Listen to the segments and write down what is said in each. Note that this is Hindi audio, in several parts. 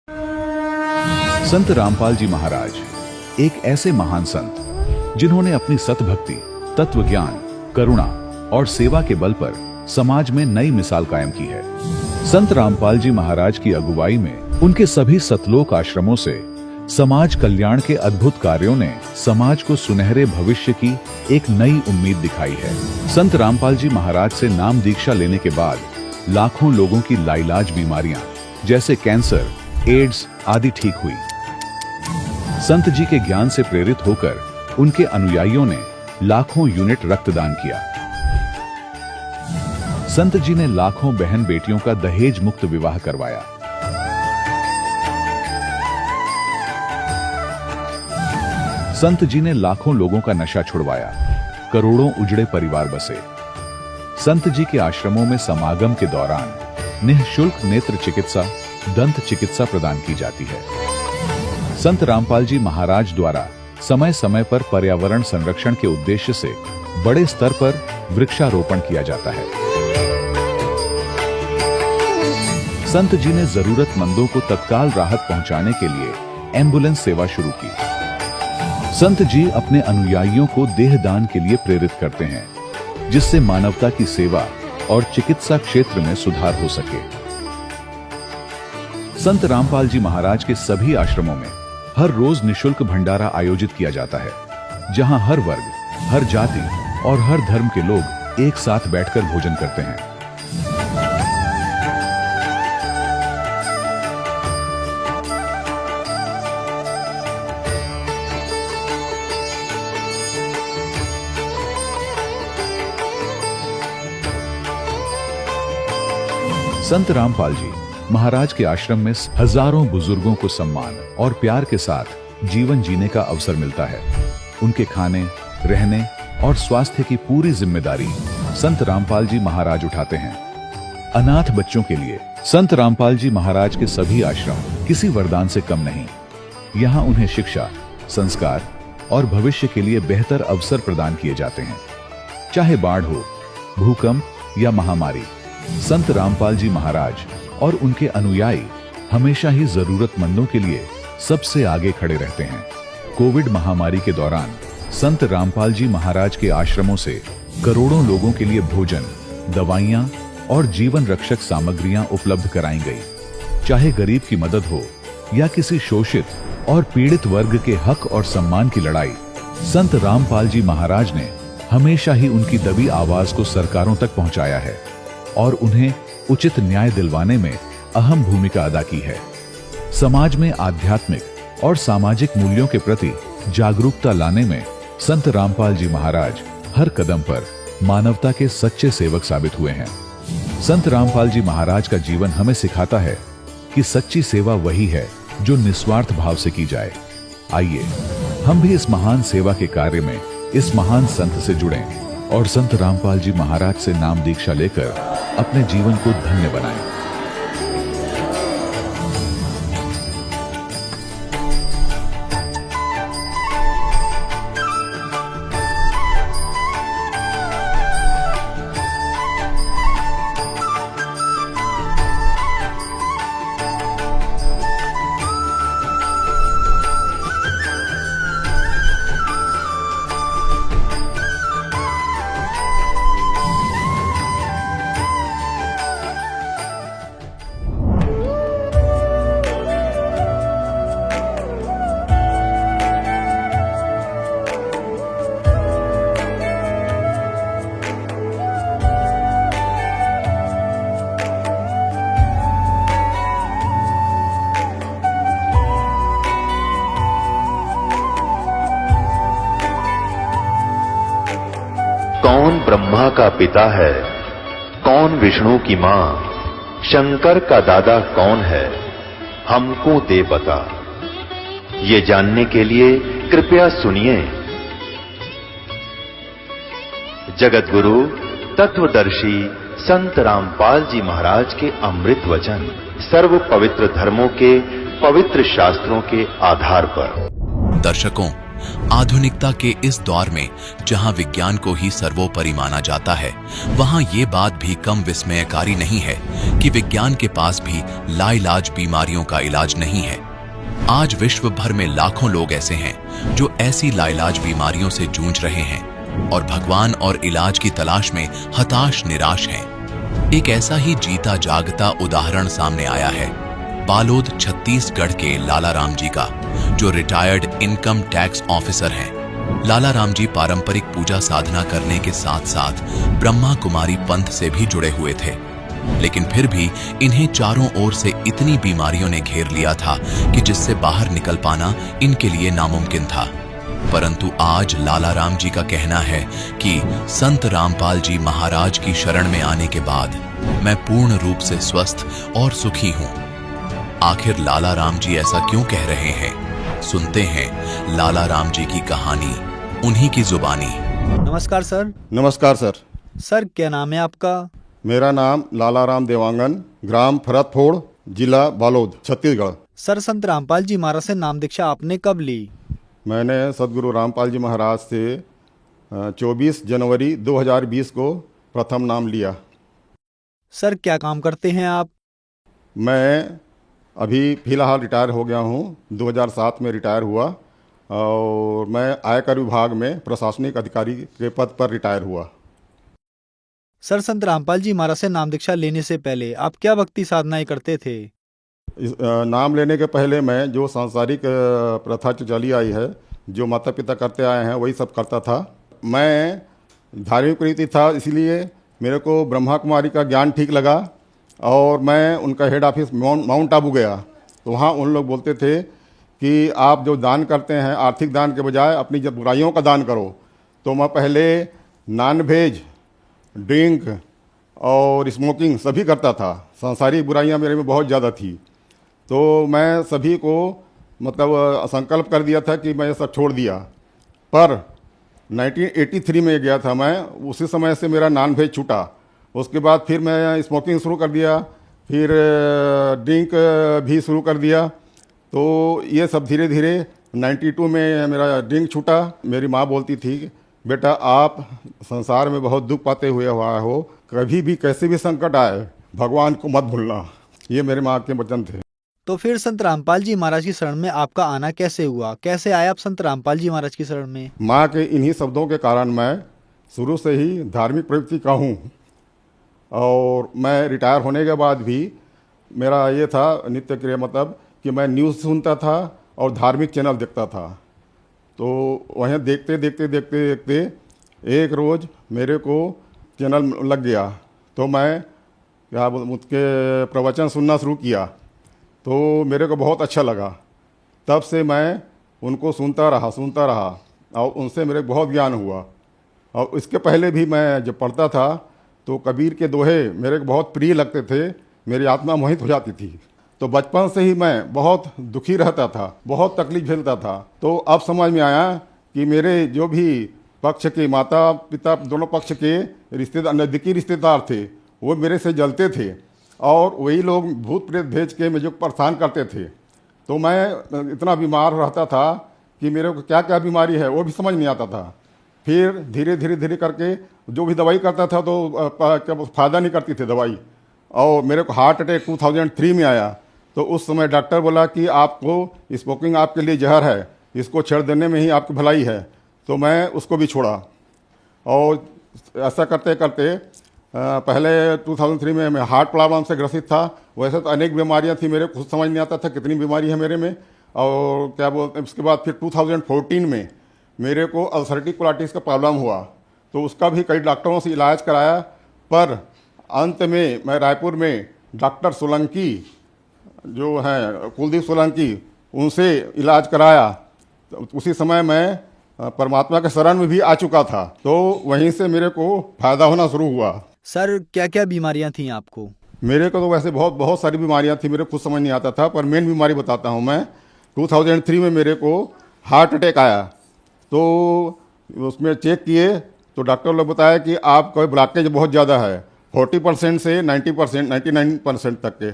संत रामपाल जी महाराज एक ऐसे महान संत जिन्होंने अपनी सतभक्ति, तत्व ज्ञान, करुणा और सेवा के बल पर समाज में नई मिसाल कायम की है। संत रामपाल जी महाराज की अगुवाई में उनके सभी सतलोक आश्रमों से समाज कल्याण के अद्भुत कार्यों ने समाज को सुनहरे भविष्य की एक नई उम्मीद दिखाई है। संत रामपाल जी महाराज से नाम दीक्षा लेने के बाद लाखों लोगों की लाइलाज बीमारियां जैसे कैंसर, एड्स आदि ठीक हुई। संत जी के ज्ञान से प्रेरित होकर उनके अनुयायियों ने लाखों यूनिट रक्तदान किया। संत जी ने लाखों बहन बेटियों का दहेज मुक्त विवाह करवाया। संत जी ने लाखों लोगों का नशा छुड़वाया, करोड़ों उजड़े परिवार बसे। संत जी के आश्रमों में समागम के दौरान निःशुल्क नेत्र चिकित्सा, दंत चिकित्सा प्रदान की जाती है। संत रामपाल जी महाराज द्वारा समय समय पर पर्यावरण संरक्षण के उद्देश्य से बड़े स्तर पर वृक्षारोपण किया जाता है। संत जी ने जरूरतमंदों को तत्काल राहत पहुंचाने के लिए एम्बुलेंस सेवा शुरू की। संत जी अपने अनुयायियों को देहदान के लिए प्रेरित करते हैं, जिससे मानवता की सेवा और चिकित्सा क्षेत्र में सुधार हो सके। संत रामपाल जी महाराज के सभी आश्रमों में हर रोज निःशुल्क भंडारा आयोजित किया जाता है, जहां हर वर्ग, हर जाति और हर धर्म के लोग एक साथ बैठकर भोजन करते हैं। संत रामपाल जी महाराज के आश्रम में हजारों बुजुर्गों को सम्मान और प्यार के साथ जीवन जीने का अवसर मिलता है। उनके खाने, रहने और स्वास्थ्य की पूरी जिम्मेदारी संत रामपाल जी महाराज उठाते हैं। अनाथ बच्चों के लिए संत रामपाल जी महाराज के सभी आश्रम किसी वरदान से कम नहीं। यहाँ उन्हें शिक्षा, संस्कार और भविष्य के लिए बेहतर अवसर प्रदान किए जाते हैं। चाहे बाढ़ हो, भूकंप या महामारी, संत रामपाल जी महाराज और उनके अनुयायी हमेशा ही जरूरतमंदों के लिए सबसे आगे खड़े रहते हैं। कोविड महामारी के दौरान संत रामपाल जी महाराज के आश्रमों से करोड़ों लोगों के लिए भोजन, दवाइयां और जीवन रक्षक सामग्रियां उपलब्ध कराई गई। चाहे गरीब की मदद हो या किसी शोषित और पीड़ित वर्ग के हक और सम्मान की लड़ाई, संत रामपाल जी महाराज ने हमेशा ही उनकी दबी आवाज को सरकारों तक पहुंचाया है और उन्हें उचित न्याय दिलवाने में अहम भूमिका अदा की है। समाज में आध्यात्मिक और सामाजिक मूल्यों के प्रति जागरूकता लाने में संत रामपाल जी महाराज हर कदम पर मानवता के सच्चे सेवक साबित हुए हैं। संत रामपाल जी महाराज का जीवन हमें सिखाता है कि सच्ची सेवा वही है जो निस्वार्थ भाव से की जाए। आइए हम भी इस महान सेवा के कार्य में इस महान संत से जुड़ें और संत रामपाल जी महाराज से नाम दीक्षा लेकर अपने जीवन को धन्य बनाएं। कौन ब्रह्मा का पिता है, कौन विष्णु की मां, शंकर का दादा कौन है, हमको दे बता। ये जानने के लिए कृपया सुनिए। जगत गुरु तत्वदर्शी संत रामपाल जी महाराज के अमृत वचन सर्व पवित्र धर्मों के पवित्र शास्त्रों के आधार पर। दर्शकों, आधुनिकता के इस दौर में जहां विज्ञान को ही सर्वोपरि माना जाता है, वहां ये बात भी कम विस्मयकारी नहीं है कि विज्ञान के पास भी लाइलाज बीमारियों का इलाज नहीं है। आज विश्व भर में लाखों लोग ऐसे हैं जो ऐसी लाइलाज बीमारियों से जूझ रहे हैं और भगवान और इलाज की तलाश में हताश निराश हैं। एक ऐसा ही जीता जागता उदाहरण सामने आया है बालोद छत्तीसगढ़ के लाला राम जी का, जो रिटायर्ड इनकम टैक्स ऑफिसर हैं। लाला राम जी पारंपरिक पूजा साधना करने के साथ साथ ब्रह्मा कुमारी पंथ से भी जुड़े हुए थे, लेकिन फिर भी इन्हें चारों ओर से इतनी बीमारियों ने घेर लिया था कि जिससे बाहर निकल पाना इनके लिए नामुमकिन था। परंतु आज लाला राम जी का कहना है कि संत रामपाल जी महाराज की शरण में आने के बाद मैं पूर्ण रूप से स्वस्थ और सुखी हूं। आखिर लाला राम जी ऐसा क्यों कह रहे हैं? सुनते हैं लाला राम जी की कहानी, उन्हीं की जुबानी। नमस्कार सर। नमस्कार सर। सर क्या नाम है आपका? मेरा नाम लाला राम देवांगन, ग्राम फरतफोड़, जिला बालोद, छत्तीसगढ़। सर संत रामपाल जी महाराज से नाम दीक्षा आपने कब ली? मैंने सदगुरु रामपाल जी महाराज से 24 जनवरी 2020 को प्रथम नाम लिया। सर क्या काम करते हैं आप? मैं अभी फ़िलहाल रिटायर हो गया हूँ, 2007 में रिटायर हुआ और मैं आयकर विभाग में प्रशासनिक अधिकारी के पद पर रिटायर हुआ। सर संत रामपाल जी महाराज से नाम दीक्षा लेने से पहले आप क्या भक्ति साधनाएं करते थे? नाम लेने के पहले मैं जो सांसारिक प्रथा चली आई है, जो माता पिता करते आए हैं, वही सब करता था। मैं धार्मिक प्रीति था, इसलिए मेरे को ब्रह्मा कुमारी का ज्ञान ठीक लगा और मैं उनका हेड ऑफिस माउंट आबू गया। तो वहाँ उन लोग बोलते थे कि आप जो दान करते हैं आर्थिक दान के बजाय अपनी जब बुराइयों का दान करो। तो मैं पहले नॉन वेज, ड्रिंक और स्मोकिंग सभी करता था। सांसारिक बुराइयां मेरे में बहुत ज़्यादा थी, तो मैं सभी को मतलब संकल्प कर दिया था कि मैं ये सब छोड़ दिया। पर 1983 में गया था मैं, उसी समय से मेरा नॉन वेज छूटा। उसके बाद फिर मैं स्मोकिंग शुरू कर दिया, फिर ड्रिंक भी शुरू कर दिया। तो ये सब धीरे धीरे 92 में मेरा ड्रिंक छूटा। मेरी माँ बोलती थी, बेटा आप संसार में बहुत दुख पाते हुए हुआ हो, कभी भी कैसे भी संकट आए भगवान को मत भूलना। ये मेरे माँ के वचन थे। तो फिर संत रामपाल जी महाराज की शरण में आपका आना कैसे हुआ? कैसे आए आप संत रामपाल जी महाराज की शरण में? माँ के इन्हीं शब्दों के कारण मैं शुरू से ही धार्मिक प्रवृत्ति का हूँ और मैं रिटायर होने के बाद भी मेरा ये था नित्य क्रिया, मतलब कि मैं न्यूज़ सुनता था और धार्मिक चैनल देखता था। तो वहीं देखते देखते देखते देखते एक रोज़ मेरे को चैनल लग गया, तो मैं क्या उसके प्रवचन सुनना शुरू किया। तो मेरे को बहुत अच्छा लगा। तब से मैं उनको सुनता रहा और उनसे मेरे बहुत ज्ञान हुआ। और इसके पहले भी मैं जब पढ़ता था तो कबीर के दोहे मेरे को बहुत प्रिय लगते थे, मेरी आत्मा मोहित हो जाती थी। तो बचपन से ही मैं बहुत दुखी रहता था, बहुत तकलीफ झेलता था। तो अब समझ में आया कि मेरे जो भी पक्ष के माता पिता दोनों पक्ष के रिश्तेदार, नज़दीकी रिश्तेदार थे, वो मेरे से जलते थे और वही लोग भूत प्रेत भेज के मुझे परेशान करते थे। तो मैं इतना बीमार रहता था कि मेरे को क्या क्या बीमारी है वो भी समझ नहीं आता था। फिर धीरे धीरे करके जो भी दवाई करता था तो फ़ायदा नहीं करती थी दवाई। और मेरे को हार्ट अटैक 2003 में आया। तो उस समय डॉक्टर बोला कि आपको स्मोकिंग आपके लिए जहर है, इसको छोड़ देने में ही आपकी भलाई है। तो मैं उसको भी छोड़ा और ऐसा करते करते पहले 2003 में मैं हार्ट प्रॉब्लम से ग्रसित था। वैसे तो अनेक बीमारियां थी, मेरे को खुद समझ नहीं आता था कितनी बीमारी है मेरे में। और क्या बोलते हैं, उसके बाद फिर 2014 में मेरे को अल्सरेटिव कोलाइटिस का प्रॉब्लम हुआ। तो उसका भी कई डॉक्टरों से इलाज कराया, पर अंत में मैं रायपुर में डॉक्टर सोलंकी जो हैं कुलदीप सोलंकी, उनसे इलाज कराया। तो उसी समय मैं परमात्मा के शरण में भी आ चुका था। तो वहीं से मेरे को फ़ायदा होना शुरू हुआ। सर क्या क्या बीमारियां थी आपको? मेरे को तो वैसे बहुत सारी बीमारियां थी, मेरे को खुद समझ नहीं आता था, पर मेन बीमारी बताता हूं मैं। 2003 में मेरे को हार्ट अटैक आया। तो उसमें चेक किए तो डॉक्टर लोग बताया कि आपका ब्लॉकेज बहुत ज़्यादा है, 40% से 90%, 99% तक के।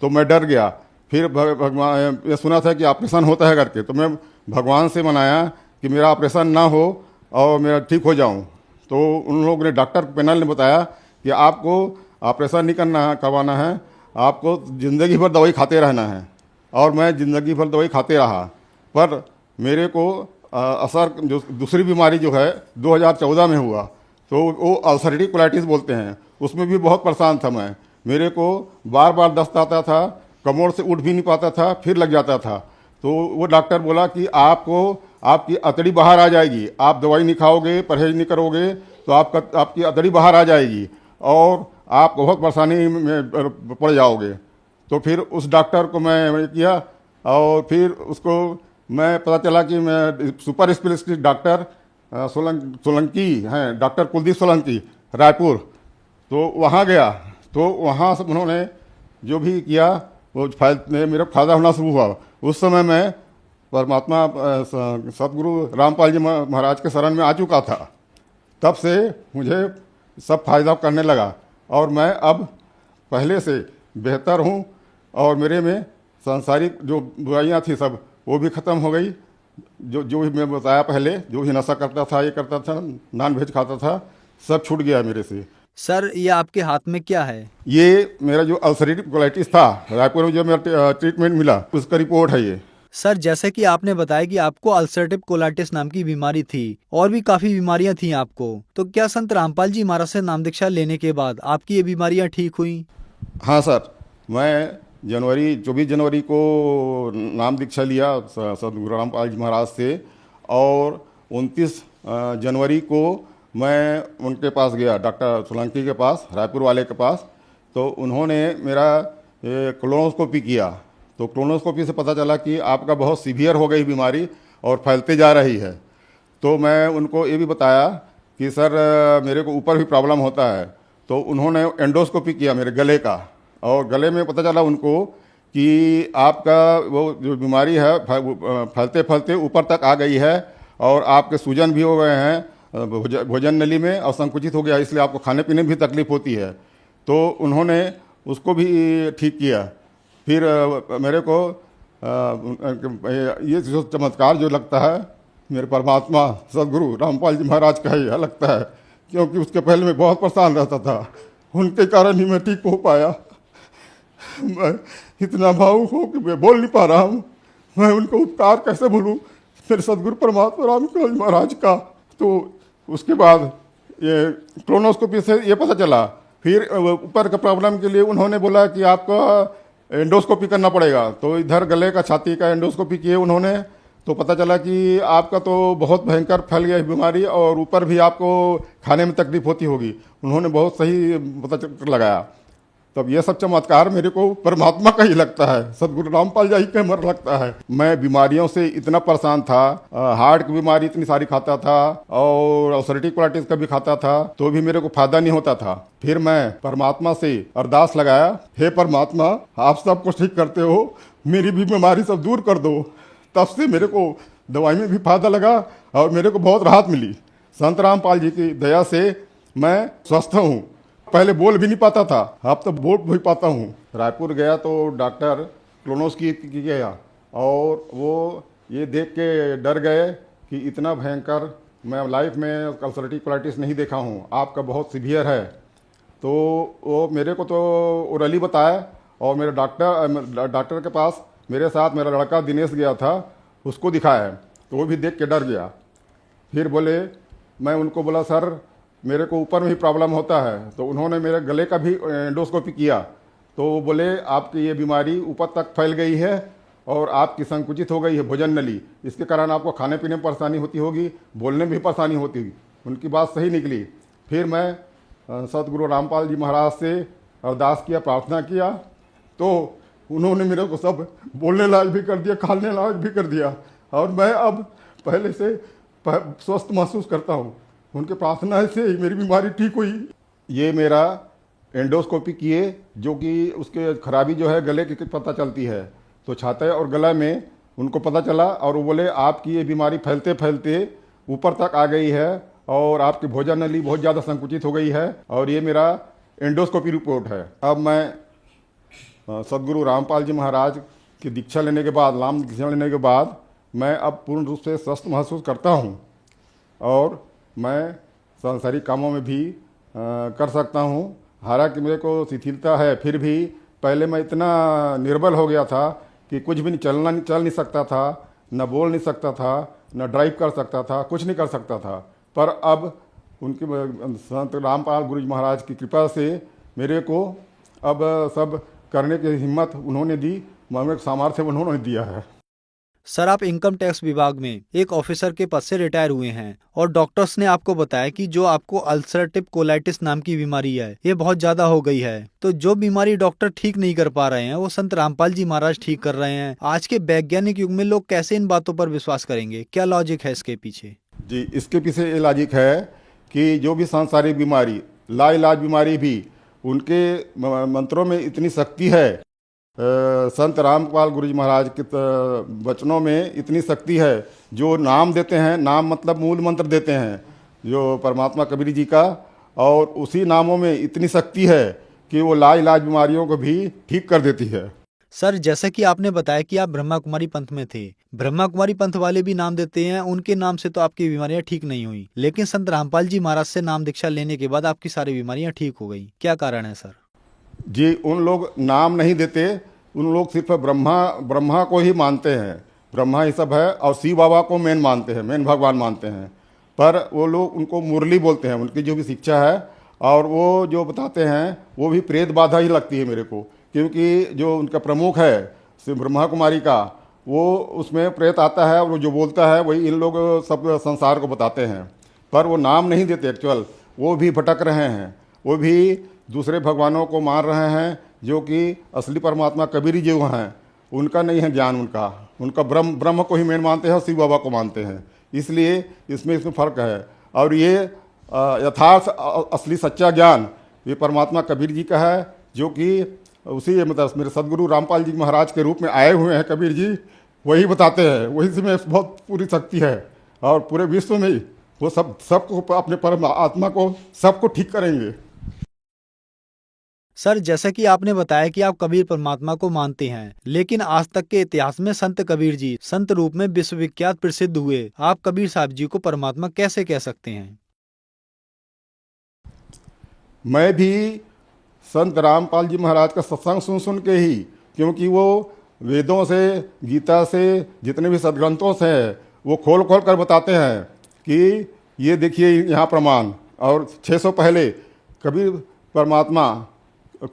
तो मैं डर गया। फिर भगवान, ये सुना था कि ऑपरेशन होता है करके, तो मैं भगवान से मनाया कि मेरा ऑपरेशन ना हो और मेरा ठीक हो जाऊं। तो उन लोगों ने, डॉक्टर पैनल ने बताया कि आपको ऑपरेशन नहीं करवाना है, आपको ज़िंदगी भर दवाई खाते रहना है। और मैं ज़िंदगी भर दवाई खाते रहा, पर मेरे को असर जो दूसरी बीमारी जो है 2014 में हुआ, तो वो अल्सरेटिव कोलाइटिस बोलते हैं, उसमें भी बहुत परेशान था मैं। मेरे को बार बार दस्त आता था, कमर से उठ भी नहीं पाता था, फिर लग जाता था। तो वो डॉक्टर बोला कि आपकी अतड़ी बाहर आ जाएगी, आप दवाई नहीं खाओगे, परहेज नहीं करोगे तो आपकी अतड़ी बाहर आ जाएगी और आप बहुत परेशानी में पड़ जाओगे। तो फिर उस डॉक्टर को मैं किया और फिर उसको मैं पता चला कि मैं सुपर स्पेशलिस्ट डॉक्टर सोलंकी हैं, डॉक्टर कुलदीप सोलंकी, रायपुर, तो वहाँ गया। तो वहाँ से उन्होंने जो भी किया वो मेरा फायदा होना शुरू हुआ। उस समय मैं परमात्मा सतगुरु रामपाल जी महाराज के शरण में आ चुका था। तब से मुझे सब फायदा करने लगा और मैं अब पहले से बेहतर हूँ और मेरे में सांसारिक जो बुराइयाँ थी सब वो भी ख़त्म हो गई। जो भी मैं बताया पहले, जो भी नशा करता था, ये करता था, नॉन वेज खाता था, सब छूट गया मेरे से। सर, ये आपके हाथ में क्या है? ये मेरा जो अल्सरेटिव कोलाइटिस था, रायपुर में जो मेरा ट्रीटमेंट मिला, उसका रिपोर्ट है ये। सर, जैसे कि आपने बताया कि आपको अल्सरेटिव कोलाइटिस नाम की बीमारी थी और भी काफी बीमारियां थी आपको, तो क्या संत रामपाल जी महाराज से नाम दीक्षा लेने के बाद आपकी ये बीमारियां ठीक हुई? हाँ सर, मैं 24 जनवरी को नाम दीक्षा लिया सतगुरु रामपाल जी महाराज से और 29 जनवरी को मैं उनके पास गया, डॉक्टर सोलंकी के पास, रायपुर वाले के पास। तो उन्होंने मेरा कोलोनोस्कोपी किया। तो कोलोनोस्कोपी से पता चला कि आपका बहुत सीवियर हो गई बीमारी और फैलते जा रही है। तो मैं उनको ये भी बताया कि सर मेरे को ऊपर भी प्रॉब्लम होता है। तो उन्होंने एंडोस्कोपी किया मेरे गले का और गले में पता चला उनको कि आपका वो जो बीमारी है फैलते फैलते ऊपर तक आ गई है और आपके सूजन भी हो गए हैं भोजन नली में और संकुचित हो गया, इसलिए आपको खाने पीने में भी तकलीफ होती है। तो उन्होंने उसको भी ठीक किया। फिर मेरे को ये जो चमत्कार जो लगता है मेरे परमात्मा सदगुरु रामपाल जी महाराज का ही लगता है, क्योंकि उसके पहले मैं बहुत परेशान रहता था, उनके कारण ही मैं ठीक हो पाया। मैं इतना भावुक हूँ कि मैं बोल नहीं पा रहा हूँ। मैं उनको उपकार कैसे भूलूँ, मेरे सदगुरु परमात्मा रामपाल जी महाराज का। तो उसके बाद ये कोलोनोस्कोपी से ये पता चला। फिर ऊपर का प्रॉब्लम के लिए उन्होंने बोला कि आपका एंडोस्कोपी करना पड़ेगा। तो इधर गले का, छाती का एंडोस्कोपी किए उन्होंने, तो पता चला कि आपका तो बहुत भयंकर फैल गया है बीमारी और ऊपर भी आपको खाने में तकलीफ होती होगी। उन्होंने बहुत सही पता लगाया। तब ये सब चमत्कार मेरे को परमात्मा का ही लगता है, सदगुरु रामपाल जी का मर लगता है। मैं बीमारियों से इतना परेशान था, हार्ट की बीमारी इतनी सारी खाता था और अल्सरेटिव कोलाइटिस का भी खाता था, तो भी मेरे को फायदा नहीं होता था। फिर मैं परमात्मा से अरदास लगाया, हे परमात्मा आप सब कुछ ठीक करते हो, मेरी भी बीमारी सब दूर कर दो। तब से मेरे को दवाई में भी फायदा लगा और मेरे को बहुत राहत मिली। संत रामपाल जी की दया से मैं स्वस्थ हूँ। पहले बोल भी नहीं पाता था, अब तो बोल भी पाता हूँ। रायपुर गया तो डॉक्टर कोलोनोस्कोपी गया और वो ये देख के डर गए कि इतना भयंकर मैं लाइफ में अल्सरेटिव कोलाइटिस नहीं देखा हूँ, आपका बहुत सीवियर है। तो वो मेरे को तो ओरली बताया और मेरे डॉक्टर के पास मेरे साथ मेरा लड़का दिनेश गया था, उसको दिखाया तो वो भी देख के डर गया। फिर बोले, मैं उनको बोला सर मेरे को ऊपर में ही प्रॉब्लम होता है। तो उन्होंने मेरे गले का भी एंडोस्कोपी किया तो वो बोले आपकी ये बीमारी ऊपर तक फैल गई है और आपकी संकुचित हो गई है भोजन नली, इसके कारण आपको खाने पीने में परेशानी होती होगी, बोलने में भी परेशानी होती होगी। उनकी बात सही निकली। फिर मैं सतगुरु रामपाल जी महाराज से अरदास किया, प्रार्थना किया, तो उन्होंने मेरे को सब बोलने लायक भी कर दिया, खाने लायक भी कर दिया और मैं अब पहले से स्वस्थ महसूस करता हूँ। उनके प्रार्थना से मेरी बीमारी ठीक हुई। ये मेरा एंडोस्कोपी किए जो कि उसके खराबी जो है गले की पता चलती है, तो छाती और गला में उनको पता चला और वो बोले आपकी ये बीमारी फैलते फैलते ऊपर तक आ गई है और आपकी भोजन नली बहुत ज़्यादा संकुचित हो गई है और ये मेरा एंडोस्कोपी रिपोर्ट है। अब मैं सदगुरु रामपाल जी महाराज की दीक्षा लेने के बाद, नाम दीक्षा लेने के बाद मैं अब पूर्ण रूप से स्वस्थ महसूस करता हूँ और मैं सांसारिक कामों में भी कर सकता हूँ। हालांकि मेरे को शिथिलता है, फिर भी पहले मैं इतना निर्बल हो गया था कि कुछ भी चल नहीं सकता था, न बोल नहीं सकता था, न ड्राइव कर सकता था, कुछ नहीं कर सकता था। पर अब उनके संत रामपाल गुरु जी महाराज की कृपा से मेरे को अब सब करने की हिम्मत उन्होंने दी, मन सामर्थ्य उन्होंने दिया है। सर, आप इनकम टैक्स विभाग में एक ऑफिसर के पद से रिटायर हुए हैं और डॉक्टर्स ने आपको बताया कि जो आपको अल्सरेटिव कोलाइटिस नाम की बीमारी है ये बहुत ज्यादा हो गई है। तो जो बीमारी डॉक्टर ठीक नहीं कर पा रहे हैं वो संत रामपाल जी महाराज ठीक कर रहे हैं। आज के वैज्ञानिक युग में लोग कैसे इन बातों पर विश्वास करेंगे? क्या लॉजिक है इसके पीछे? जी, इसके पीछे ये लॉजिक है कि जो भी सांसारिक बीमारी, लाइलाज बीमारी भी, उनके मंत्रों में इतनी शक्ति है, संत रामपाल गुरु जी महाराज के वचनों में इतनी शक्ति है। जो नाम देते हैं, नाम मतलब मूल मंत्र देते हैं जो परमात्मा कबीर जी का, और उसी नामों में इतनी शक्ति है कि वो लाइलाज बीमारियों को भी ठीक कर देती है। सर, जैसे कि आपने बताया कि आप ब्रह्मा कुमारी पंथ में थे, ब्रह्मा कुमारी पंथ वाले भी नाम देते हैं, उनके नाम से तो आपकी बीमारियां ठीक नहीं हुई, लेकिन संत रामपाल जी महाराज से नाम दीक्षा लेने के बाद आपकी सारी बीमारियां ठीक हो गई। क्या कारण है सर? जी, उन लोग नाम नहीं देते, उन लोग सिर्फ ब्रह्मा को ही मानते हैं, ब्रह्मा ही सब है, और शिव बाबा को मेन मानते हैं, मेन भगवान मानते हैं। पर वो लोग उनको मुरली बोलते हैं, उनकी जो भी शिक्षा है और वो जो बताते हैं वो भी प्रेत बाधा ही लगती है मेरे को, क्योंकि जो उनका प्रमुख है ब्रह्मा कुमारी का, वो उसमें प्रेत आता है और वो जो बोलता है वही इन लोग सब संसार को बताते हैं। पर वो नाम नहीं देते, एक्चुअल वो भी भटक रहे हैं, वो भी दूसरे भगवानों को मान रहे हैं, जो कि असली परमात्मा कबीर जी हैं उनका नहीं है ज्ञान, उनका ब्रह्म को ही मेन मानते हैं और शिव बाबा को मानते हैं। इसलिए इसमें फ़र्क है। और ये यथार्थ असली सच्चा ज्ञान ये परमात्मा कबीर जी का है, जो कि उसी मतलब मेरे सदगुरु रामपाल जी महाराज के रूप में आए हुए हैं कबीर जी, वही बताते हैं, वही से में बहुत पूरी शक्ति है और पूरे विश्व में वो सबको अपने परम आत्मा को सबको ठीक करेंगे। सर, जैसा कि आपने बताया कि आप कबीर परमात्मा को मानते हैं, लेकिन आज तक के इतिहास में संत कबीर जी संत रूप में विश्वविख्यात प्रसिद्ध हुए, आप कबीर साहब जी को परमात्मा कैसे कह सकते हैं? मैं भी संत रामपाल जी महाराज का सत्संग सुन के ही, क्योंकि वो वेदों से, गीता से, जितने भी सदग्रंथों से वो खोल कर बताते हैं कि ये देखिए यहाँ प्रमाण। और 600 पहले कबीर परमात्मा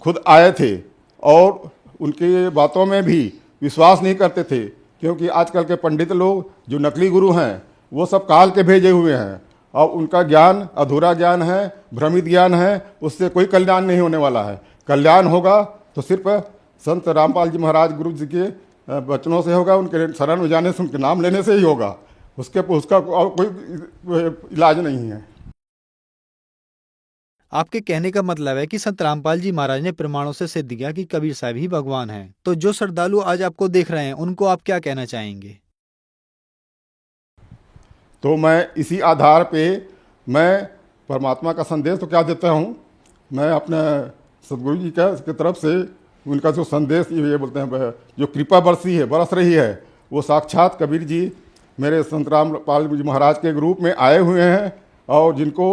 खुद आए थे और उनके बातों में भी विश्वास नहीं करते थे, क्योंकि आजकल के पंडित लोग जो नकली गुरु हैं वो सब काल के भेजे हुए हैं और उनका ज्ञान अधूरा ज्ञान है, भ्रमित ज्ञान है, उससे कोई कल्याण नहीं होने वाला है। कल्याण होगा तो सिर्फ संत रामपाल जी महाराज गुरु जी के वचनों से होगा, उनके शरण में जाने से, उनके नाम लेने से ही होगा, उसका और कोई इलाज नहीं है। आपके कहने का मतलब है कि संत रामपाल जी महाराज ने प्रमाणों से सिद्ध किया कि कबीर साहब ही भगवान हैं। तो जो श्रद्धालु आज आपको देख रहे हैं उनको आप क्या कहना चाहेंगे? तो मैं इसी आधार पे मैं परमात्मा का संदेश तो क्या देता हूँ, मैं अपने सदगुरु जी की तरफ से उनका जो संदेश ये बोलते हैं, जो कृपा बरस रही है, वो साक्षात कबीर जी मेरे संत रामपाल जी महाराज के रूप में आए हुए हैं, और जिनको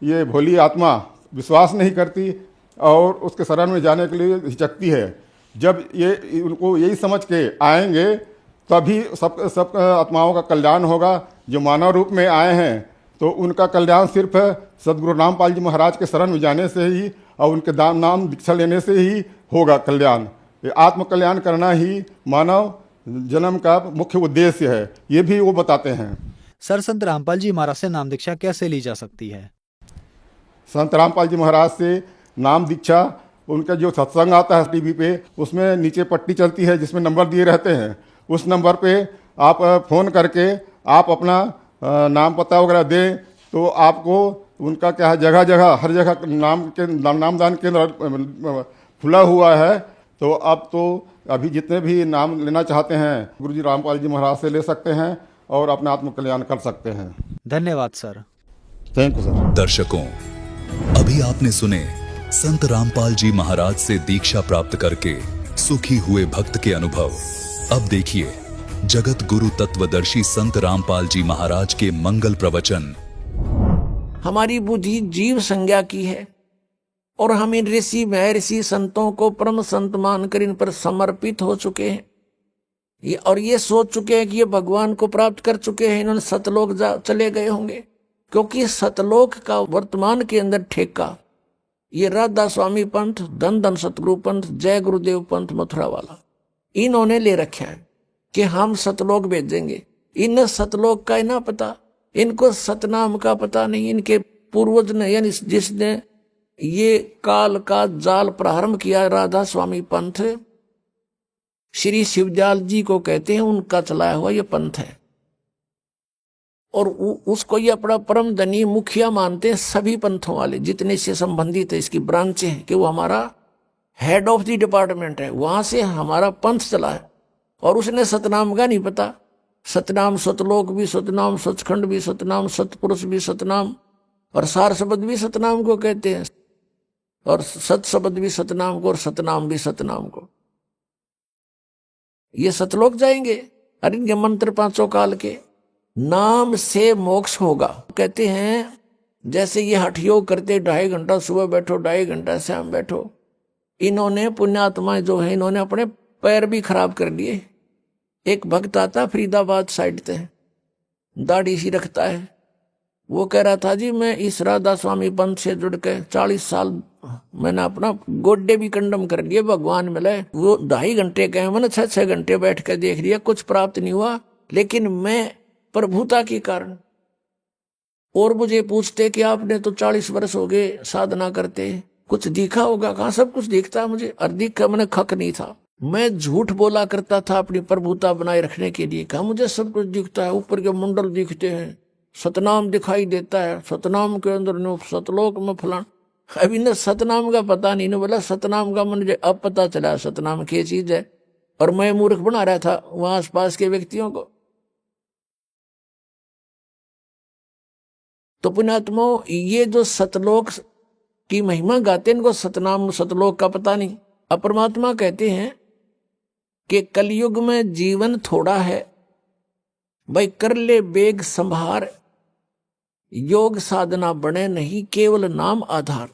ये भोली आत्मा विश्वास नहीं करती और उसके शरण में जाने के लिए हिचकती है, जब ये उनको यही समझ के आएंगे तभी सब आत्माओं का कल्याण होगा। जो मानव रूप में आए हैं तो उनका कल्याण सिर्फ सदगुरु रामपाल जी महाराज के शरण में जाने से ही और उनके नाम दीक्षा लेने से ही होगा कल्याण। ये आत्म कल्याण करना ही मानव जन्म का मुख्य उद्देश्य है, ये भी वो बताते हैं। सर, संत रामपाल जी महाराज से नाम दीक्षा कैसे ली जा सकती है? संत रामपाल जी महाराज से नाम दीक्षा, उनका जो सत्संग आता है टीवी पे, उसमें नीचे पट्टी चलती है जिसमें नंबर दिए रहते हैं, उस नंबर पे आप फ़ोन करके आप अपना नाम पता वगैरह दें तो आपको उनका क्या है, जगह जगह हर जगह नामदान केंद्र खुला हुआ है। तो अब तो अभी जितने भी नाम लेना चाहते हैं गुरु जी रामपाल जी महाराज से ले सकते हैं और अपना आत्म कल्याण कर सकते हैं। धन्यवाद सर। Thank you sir. दर्शकों, अभी आपने सुने संत रामपाल जी महाराज से दीक्षा प्राप्त करके सुखी हुए भक्त के अनुभव। अब देखिए जगत गुरु तत्वदर्शी संत रामपाल जी महाराज के मंगल प्रवचन। हमारी बुद्धि जीव संज्ञा की है और हम इन ऋषि महर्षि संतों को परम संत मानकर इन पर समर्पित हो चुके हैं। और ये सोच चुके हैं कि ये भगवान को प्राप्त कर चुके हैं, इन्होंने सतलोक चले गए होंगे। क्योंकि सतलोक का वर्तमान के अंदर ठेका ये राधा स्वामी पंथ, धन धन सतगुरु पंथ, जय गुरुदेव पंथ मथुरा वाला, इन्होंने ले रखा है कि हम सतलोक भेजेंगे। इन सतलोक का ना पता, इनको सतनाम का पता नहीं। इनके पूर्वज ने, यानी जिसने ये काल का जाल प्रारंभ किया, राधा स्वामी पंथ, श्री शिवदयाल जी को कहते हैं, उनका चलाया हुआ ये पंथ है। और उसको ये अपना परम धनी मुखिया मानते हैं सभी पंथों वाले जितने से संबंधित है, इसकी ब्रांचें हैं, कि वो हमारा हेड ऑफ द डिपार्टमेंट है, वहां से हमारा पंथ चला है। और उसने सतनाम का नहीं पता। सतनाम सतलोक भी सतनाम, सचखंड भी सतनाम, सतपुरुष भी सतनाम, और सार शब्द भी सतनाम को कहते हैं, और सत शब्द भी सतनाम को, और सतनाम भी सतनाम को। ये सतलोक जाएंगे। अरे इनके मंत्र पांचों काल के, नाम से मोक्ष होगा। कहते हैं जैसे ये हठ योग करते, 2.5 घंटा सुबह बैठो, 2.5 घंटा शाम बैठो। इन्होंने पुण्यात्माएं जो है, इन्होंने अपने पैर भी खराब कर लिए। एक भक्त आता फरीदाबाद साइड से, दाढ़ी सी रखता है, वो कह रहा था जी मैं इस राधा स्वामी पंथ से जुड़ के 40 साल मैंने अपना गोड्डे भी कंडम कर लिए, भगवान मिले। वो 2.5 घंटे गए, मैंने 6-6 घंटे बैठ कर देख लिया, कुछ प्राप्त नहीं हुआ। लेकिन मैं प्रभुता के कारण, और मुझे पूछते कि आपने तो 40 वर्ष हो गए साधना करते, कुछ दिखा होगा? कहाँ सब कुछ दिखता है मुझे। और दिखा, मैंने खक नहीं था, मैं झूठ बोला करता था अपनी प्रभुता बनाए रखने के लिए। कहा मुझे सब कुछ दिखता है, ऊपर के मंडल दिखते हैं, सतनाम दिखाई देता है, सतनाम के अंदर सतलोक में फलान। अभी न सतनाम का पता नहीं, ने बोला सतनाम का मुझे अब पता चला सतनाम क्या चीज है। और मैं मूर्ख बना रहा था वहां आसपास के व्यक्तियों को। तो पुण्यात्माओं, ये जो सतलोक की महिमा गाते हैं, इनको सतनाम सतलोक का पता नहीं। अब परमात्मा कहते हैं कि कलयुग में जीवन थोड़ा है, भाई कर ले बेग संभार, योग साधना बने नहीं केवल नाम आधार।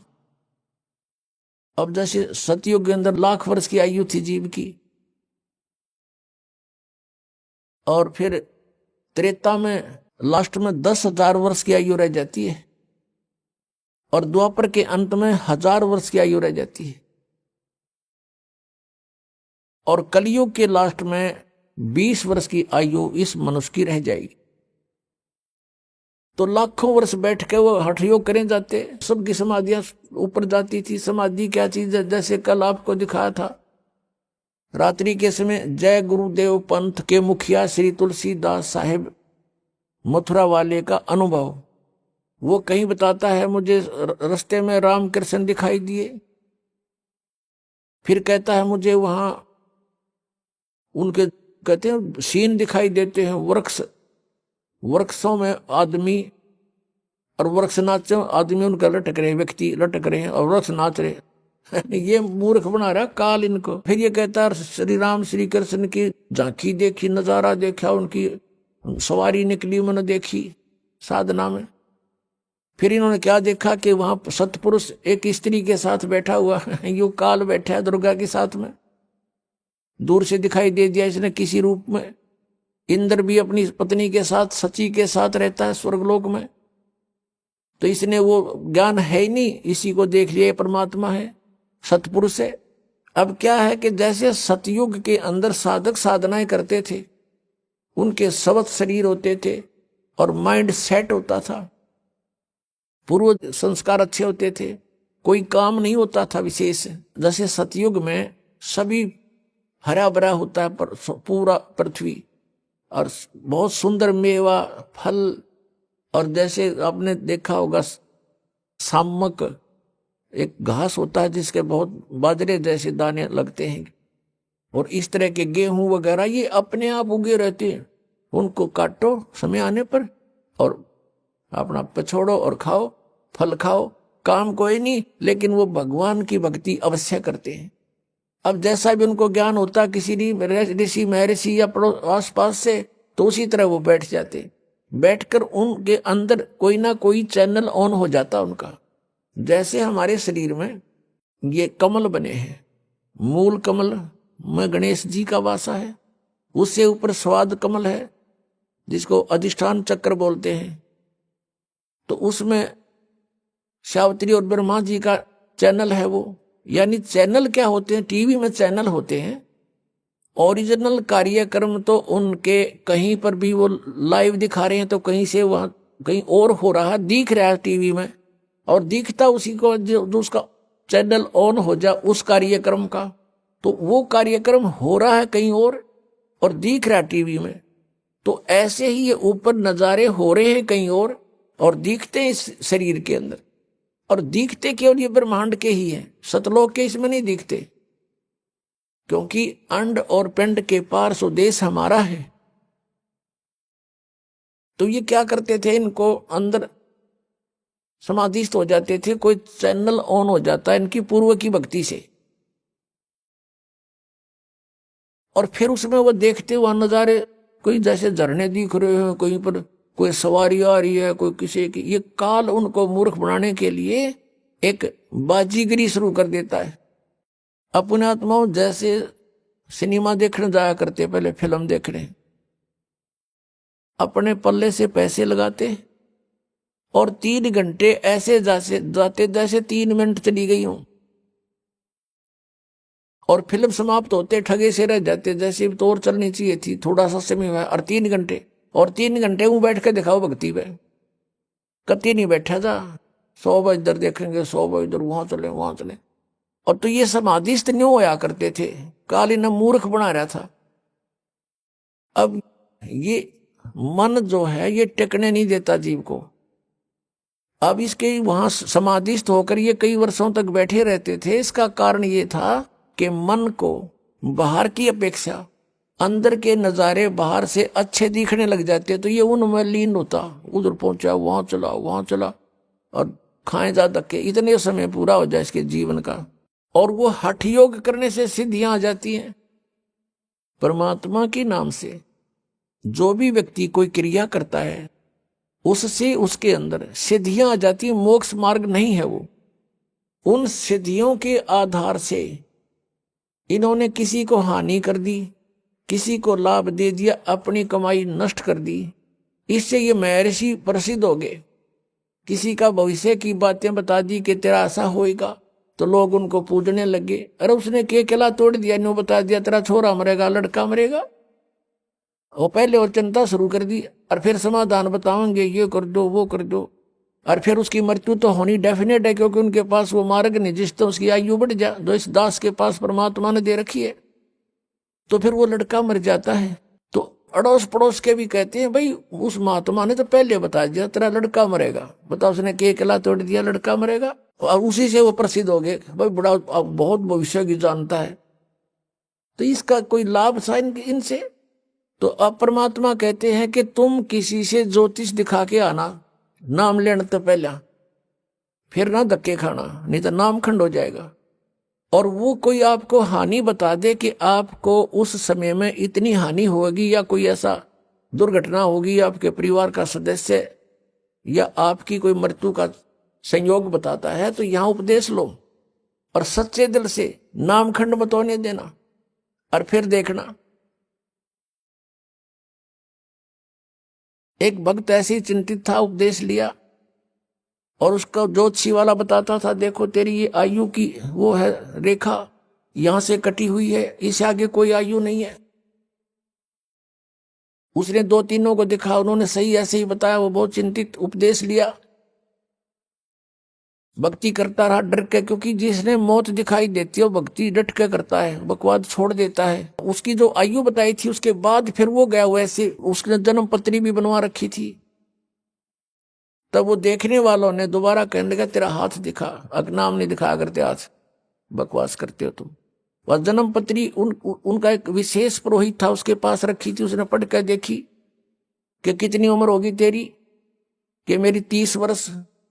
अब जैसे सतयुग के अंदर 1,00,000 वर्ष की आयु थी जीव की, और फिर त्रेता में लास्ट में 10,000 वर्ष की आयु रह जाती है, और द्वापर के अंत में 1,000 वर्ष की आयु रह जाती है, और कलयुग के लास्ट में 20 वर्ष की आयु इस मनुष्य की रह जाएगी। तो लाखों वर्ष बैठ के वो हठ योग करें जाते, सबकी समाधियां ऊपर जाती थी। समाधि क्या चीज है? जैसे कल आपको दिखाया था, रात्रि के समय जय गुरुदेव पंथ के मुखिया श्री तुलसीदास साहेब मथुरा वाले का अनुभव, वो कहीं बताता है मुझे रास्ते में रामकृष्ण दिखाई दिए, फिर कहता है मुझे वहां उनके कहते हैं सीन दिखाई देते हैं, वृक्षों में आदमी, और वृक्ष नाच, आदमी उनका लटक रहे, व्यक्ति लटक रहे हैं और वृक्ष नाच रहे। ये मूर्ख बना रहा काल इनको। फिर ये कहता है श्री राम श्री कृष्ण की झांकी देखी, नजारा देखा, उनकी सवारी निकली मैंने देखी साधना में। फिर इन्होंने क्या देखा कि वहां सतपुरुष एक स्त्री के साथ बैठा हुआ है, यू काल बैठा है दुर्गा के साथ में, दूर से दिखाई दे दिया इसने किसी रूप में। इंद्र भी अपनी पत्नी के साथ, सची के साथ रहता है स्वर्गलोक में, तो इसने वो ज्ञान है ही नहीं, इसी को देख लिया परमात्मा है, सतपुरुष है। अब क्या है कि जैसे सतयुग के अंदर साधक साधनाएं करते थे, उनके सबत शरीर होते थे और माइंड सेट होता था, पूर्व संस्कार अच्छे होते थे, कोई काम नहीं होता था विशेष। जैसे सतयुग में सभी हरा भरा होता है पर पूरा पृथ्वी, और बहुत सुंदर मेवा फल, और जैसे आपने देखा होगा सामक एक घास होता है जिसके बहुत बाजरे जैसे दाने लगते हैं, और इस तरह के गेहूं वगैरह ये अपने आप उगे रहते हैं। उनको काटो समय आने पर और अपना पछोड़ो और खाओ, फल खाओ, काम कोई नहीं, लेकिन वो भगवान की भक्ति अवश्य करते हैं। अब जैसा भी उनको ज्ञान होता किसी ऋषि महर्षि या आस पास से, तो उसी तरह वो बैठ जाते। बैठकर उनके अंदर कोई ना कोई चैनल ऑन हो जाता उनका। जैसे हमारे शरीर में ये कमल बने हैं, मूल कमल में गणेश जी का वासा है, उससे ऊपर स्वाद कमल है जिसको अधिष्ठान चक्र बोलते हैं, तो उसमें सावित्री और ब्रह्मा जी का चैनल है वो। यानी चैनल क्या होते हैं, टीवी में चैनल होते हैं। ओरिजिनल कार्यक्रम तो उनके कहीं पर भी वो लाइव दिखा रहे हैं, तो कहीं से वहां कहीं और हो रहा दिख रहा है टीवी में, और दिखता उसी को जो उसका चैनल ऑन हो जा उस कार्यक्रम का, तो वो कार्यक्रम हो रहा है कहीं और दिख रहा है टीवी में। तो ऐसे ही ये ऊपर नजारे हो रहे हैं कहीं और दिखते हैं इस शरीर के अंदर, और दिखते केवल ये ब्रह्मांड के ही हैं, सतलोक के इसमें नहीं दिखते, क्योंकि अंड और पिंड के पार स्वदेश हमारा है। तो ये क्या करते थे, इनको अंदर समाधिस्थ हो जाते थे, कोई चैनल ऑन हो जाता है इनकी पूर्व की भक्ति से, और फिर उसमें वो देखते वहां नजारे, कोई जैसे झरने दिख रहे हैं, कहीं पर कोई सवारी आ रही है, कोई किसी की, ये काल उनको मूर्ख बनाने के लिए एक बाजीगरी शुरू कर देता है। अपने आत्माओं जैसे सिनेमा देखने जाया करते, पहले फिल्म देखने, अपने पल्ले से पैसे लगाते और 3 घंटे ऐसे जाते जैसे 3 मिनट चली गई हूं, और फिल्म समाप्त होते ठगे से रह जाते, जैसे तो और चलनी चाहिए थी, थोड़ा सा समय हुआ, और 3 घंटे, और 3 घंटे वो बैठ के दिखाओ भक्ति में, कति नहीं बैठा था, 100 बार इधर देखेंगे, 100 बार इधर, वहां चले। और तो ये समाधिस्थ न्यों होया करते थे, काली न मूर्ख बना रहा था। अब ये मन जो है ये टिकने नहीं देता जीव को। अब इसके वहां समाधिस्थ होकर ये कई वर्षों तक बैठे रहते थे। इसका कारण ये था कि मन को बाहर की अपेक्षा अंदर के नजारे बाहर से अच्छे दिखने लग जाते, तो ये उनमें लीन होता, उधर पहुंचा, वहां चला, और खाए जा धक्के, इतने समय पूरा हो जाए इसके जीवन का, और वो हठ योग करने से सिद्धियां आ जाती हैं। परमात्मा के नाम से जो भी व्यक्ति कोई क्रिया करता है उससे उसके अंदर सिद्धियां आ जाती हैं। मोक्ष मार्ग नहीं है वो। उन सिद्धियों के आधार से इन्होंने किसी को हानि कर दी, किसी को लाभ दे दिया, अपनी कमाई नष्ट कर दी। इससे ये महर्षि प्रसिद्ध हो गए। किसी का भविष्य की बातें बता दी कि तेरा ऐसा होएगा, तो लोग उनको पूजने लगे। अरे उसने केला तोड़ दिया, न्यू बता दिया तेरा छोरा मरेगा, लड़का मरेगा, वो पहले और चिंता शुरू कर दी, और फिर समाधान बताओगे, ये कर दो, वो कर दो, और फिर उसकी मृत्यु तो होनी डेफिनेट है, क्योंकि उनके पास वो मार्ग नहीं जिससे उसकी आयु बढ़ जाए, जो इस दास के पास परमात्मा ने दे रखी है। तो फिर वो लड़का मर जाता है, तो अड़ोस पड़ोस के भी कहते हैं भाई उस महात्मा ने तो पहले बता दिया तेरा लड़का मरेगा, बताओ उसने केला तोड़ दिया, लड़का मरेगा, और उसी से वो प्रसिद्ध हो गए, भाई बड़ा बहुत भविष्य की जानता है। तो इसका कोई लाभ था इनसे। तो अब परमात्मा कहते हैं कि तुम किसी से ज्योतिष दिखा के आना, नाम लेने तो पहले, फिर ना धक्के खाना, नहीं तो नाम खंड हो जाएगा। और वो कोई आपको हानि बता दे कि आपको उस समय में इतनी हानि होगी, या कोई ऐसा दुर्घटना होगी, आपके परिवार का सदस्य या आपकी कोई मृत्यु का संयोग बताता है, तो यहां उपदेश लो और सच्चे दिल से नाम खंड मत होने देना, और फिर देखना। एक भक्त ऐसे ही चिंतित था, उपदेश लिया, और उसका ज्योतिषी वाला बताता था देखो तेरी ये आयु की वो है रेखा यहां से कटी हुई है, इससे आगे कोई आयु नहीं है। उसने 2-3 को दिखा, उन्होंने सही ऐसे ही बताया, वो बहुत चिंतित, उपदेश लिया, भक्ति करता रहा डर के, क्योंकि जिसने मौत दिखाई देती है वो भक्ति डट के करता है, बकवाद छोड़ देता है। उसकी जो आयु बताई थी उसके बाद फिर वो गया, वैसे उसने जन्म पत्री भी बनवा रखी थी। तब वो देखने वालों ने दोबारा कहने लगा तेरा हाथ दिखा, नाम नहीं दिखाया करते, हाथ बकवास करते हो तुम। वह जन्म पत्री उनका एक विशेष पुरोहित था, उसके पास रखी थी। उसने पढ़ कर देखी कि कितनी उम्र होगी तेरी, कि मेरी 30 वर्ष,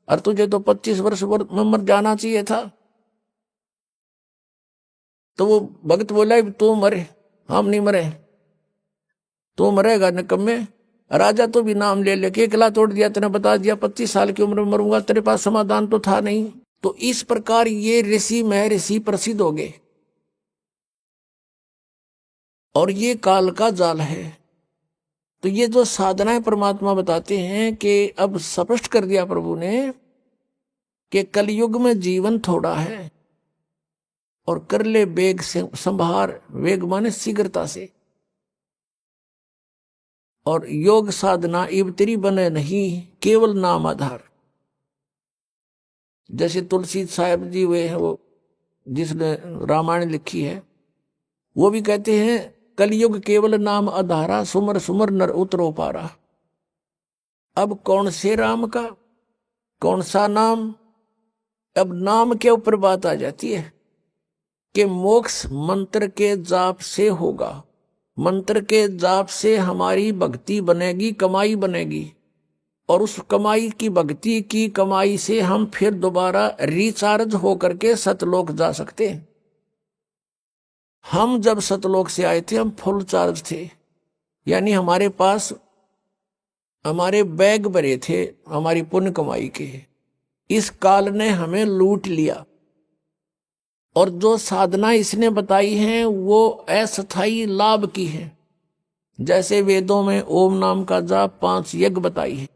और तुझे तो 25 वर्ष में मर जाना चाहिए था। तो वो भक्त बोला तू मरे, हम नहीं मरे, तू मरेगा निकम्मे। राजा तो भी नाम ले लेके किला तोड़ दिया, तेने बता दिया 25 साल की उम्र में मरूंगा, तेरे पास समाधान तो था नहीं। तो इस प्रकार ये ऋषि महर्षि प्रसिद्ध हो गए, और ये काल का जाल है। तो ये जो साधनाएं परमात्मा बताते हैं कि अब स्पष्ट कर दिया प्रभु ने कि कलयुग में जीवन थोड़ा है, और कर ले वेग से संभार, वेग माने शीघ्रता से, और योग साधना इबतरी बने नहीं, केवल नाम आधार। जैसे तुलसी साहब जी वे हैं, वो जिसने रामायण लिखी है, वो भी कहते हैं कलयुग केवल नाम आधारा, सुमर सुमर नर उतरो पारा। अब कौन से राम का, कौन सा नाम? अब नाम के ऊपर बात आ जाती है कि मोक्ष मंत्र के जाप से होगा, मंत्र के जाप से हमारी भक्ति बनेगी, कमाई बनेगी, और उस कमाई की, भक्ति की कमाई से हम फिर दोबारा रिचार्ज होकर के सतलोक जा सकते हैं। हम जब सतलोक से आए थे हम फुल चार्ज थे, यानी हमारे पास हमारे बैग भरे थे हमारी पुण्य कमाई के। इस काल ने हमें लूट लिया, और जो साधना इसने बताई हैं वो अस्थायी लाभ की है। जैसे वेदों में ओम नाम का जाप 5 यज्ञ बताई है,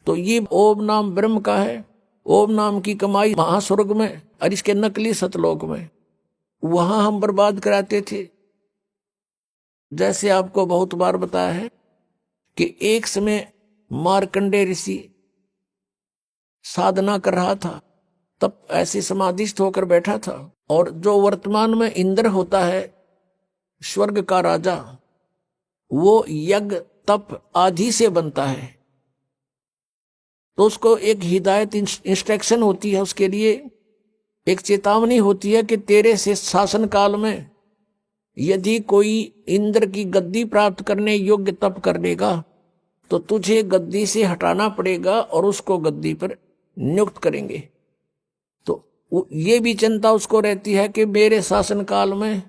तो ये ओम नाम ब्रह्म का है। ओम नाम की कमाई महास्वर्ग में, और इसके नकली सतलोक में, वहां हम बर्बाद कराते थे। जैसे आपको बहुत बार बताया है कि एक समय मार्कंडे ऋषि साधना कर रहा था, तब ऐसे समाधिस्थ होकर बैठा था, और जो वर्तमान में इंद्र होता है स्वर्ग का राजा, वो यज्ञ तप आदि से बनता है। तो उसको एक हिदायत इंस्ट्रक्शन होती है, उसके लिए एक चेतावनी होती है कि तेरे से शासन काल में यदि कोई इंद्र की गद्दी प्राप्त करने योग्य तप करनेगा तो तुझे गद्दी से हटाना पड़ेगा और उसको गद्दी पर नियुक्त करेंगे। तो ये भी चिंता उसको रहती है कि मेरे शासन काल में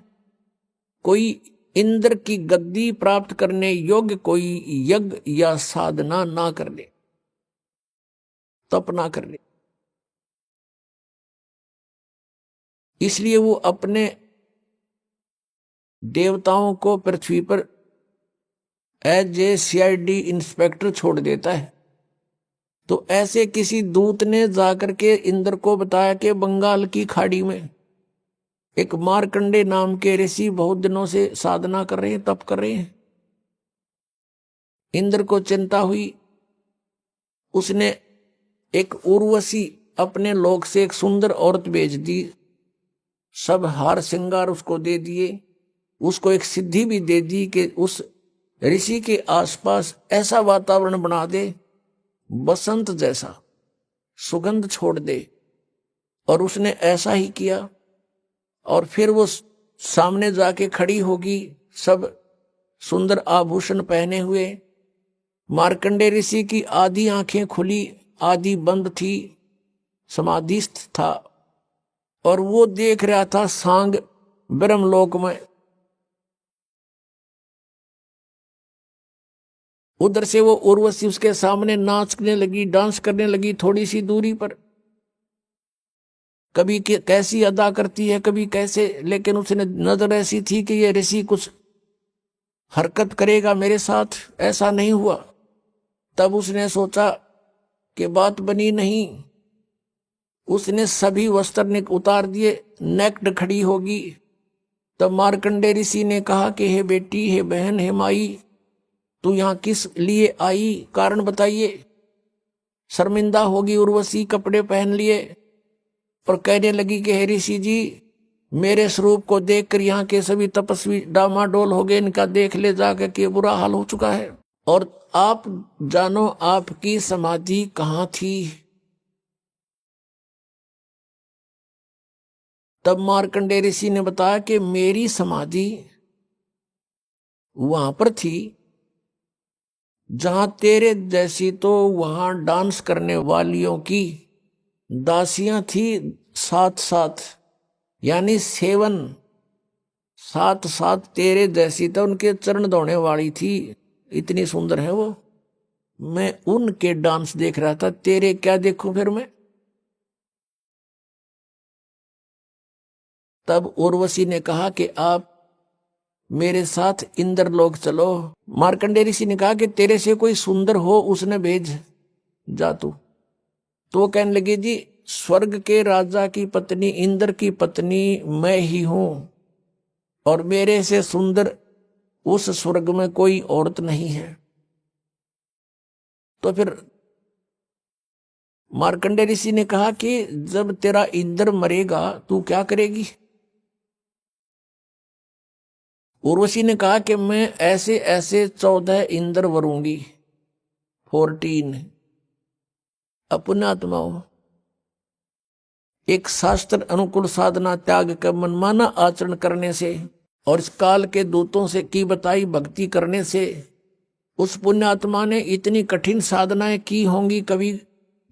कोई इंद्र की गद्दी प्राप्त करने योग्य कोई यज्ञ या साधना ना कर ले, तप ना कर ले। इसलिए वो अपने देवताओं को पृथ्वी पर एज ए CID इंस्पेक्टर छोड़ देता है। तो ऐसे किसी दूत ने जाकर के इंद्र को बताया कि बंगाल की खाड़ी में एक मार्कंडे नाम के ऋषि बहुत दिनों से साधना कर रहे हैं, तप कर रहे हैं। इंद्र को चिंता हुई, उसने एक उर्वशी अपने लोक से एक सुंदर औरत भेज दी, सब हार श्रृंगार उसको दे दिए, उसको एक सिद्धि भी दे दी कि उस ऋषि के आसपास ऐसा वातावरण बना दे बसंत जैसा, सुगंध छोड़ दे। और उसने ऐसा ही किया, और फिर वो सामने जाके खड़ी होगी, सब सुंदर आभूषण पहने हुए। मार्कंडे ऋषि की आधी आंखें खुली, आधी बंद थी, समाधिस्थ था, और वो देख रहा था सांग ब्रह्मलोक में। उधर से वो उर्वशी उसके सामने नाचने लगी, डांस करने लगी थोड़ी सी दूरी पर। कभी कैसी अदा करती है, कभी कैसे, लेकिन उसने नजर ऐसी थी कि ये ऋषि कुछ हरकत करेगा मेरे साथ, ऐसा नहीं हुआ। तब उसने सोचा कि बात बनी नहीं, उसने सभी वस्त्र उतार दिए, नेक्ड खड़ी होगी। तब मार्कंडे ऋषि ने कहा कि हे बेटी, हे बहन, हे माई, तू यहां किस लिए आई, कारण बताइए। शर्मिंदा होगी उर्वशी, कपड़े पहन लिए और कहने लगी कि हे ऋषि जी, मेरे स्वरूप को देखकर यहाँ के सभी तपस्वी डामाडोल हो गए, इनका देख ले जाकर के बुरा हाल हो चुका है। और आप जानो आपकी समाधि कहाँ थी। तब मार्कंडे ऋषि ने बताया कि मेरी समाधि वहां पर थी जहां तेरे जैसी तो वहां डांस करने वालियों की दासियां थी साथ साथ, यानी सेवन साथ साथ तेरे जैसी तो उनके चरण धोने वाली थी, इतनी सुंदर है वो। मैं उनके डांस देख रहा था, तेरे क्या देखूं फिर मैं। तब उर्वशी ने कहा कि आप मेरे साथ इंद्रलोक चलो। मार्कंडेय ऋषि ने कहा कि तेरे से कोई सुंदर हो उसने भेज जा तू। तो वो कहने लगे जी स्वर्ग के राजा की पत्नी इंद्र की पत्नी मैं ही हूं और मेरे से सुंदर उस स्वर्ग में कोई औरत नहीं है। तो फिर मार्कंडेय ऋषि ने कहा कि जब तेरा इंद्र मरेगा तू क्या करेगी। उर्वशी ने कहा कि मैं ऐसे ऐसे 14 इंद्र वरूंगी, 14 अपने आत्माओं। एक शास्त्र अनुकूल साधना त्याग कर मनमाना आचरण करने से और इस काल के दूतों से की बताई भक्ति करने से उस पुण्यात्मा ने इतनी कठिन साधनाएं की होंगी कभी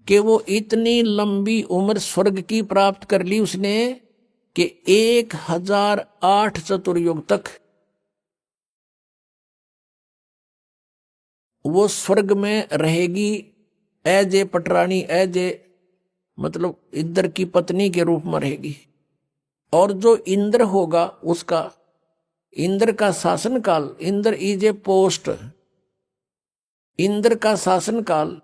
कि वो इतनी लंबी उम्र स्वर्ग की प्राप्त कर ली उसने कि 1008 चतुर्युग तक वो स्वर्ग में रहेगी एज ए पटरानी, एज ए मतलब इंद्र की पत्नी के रूप में रहेगी। और जो इंद्र होगा उसका इंद्र का शासन काल, Indra is a post, Indra का शासन काल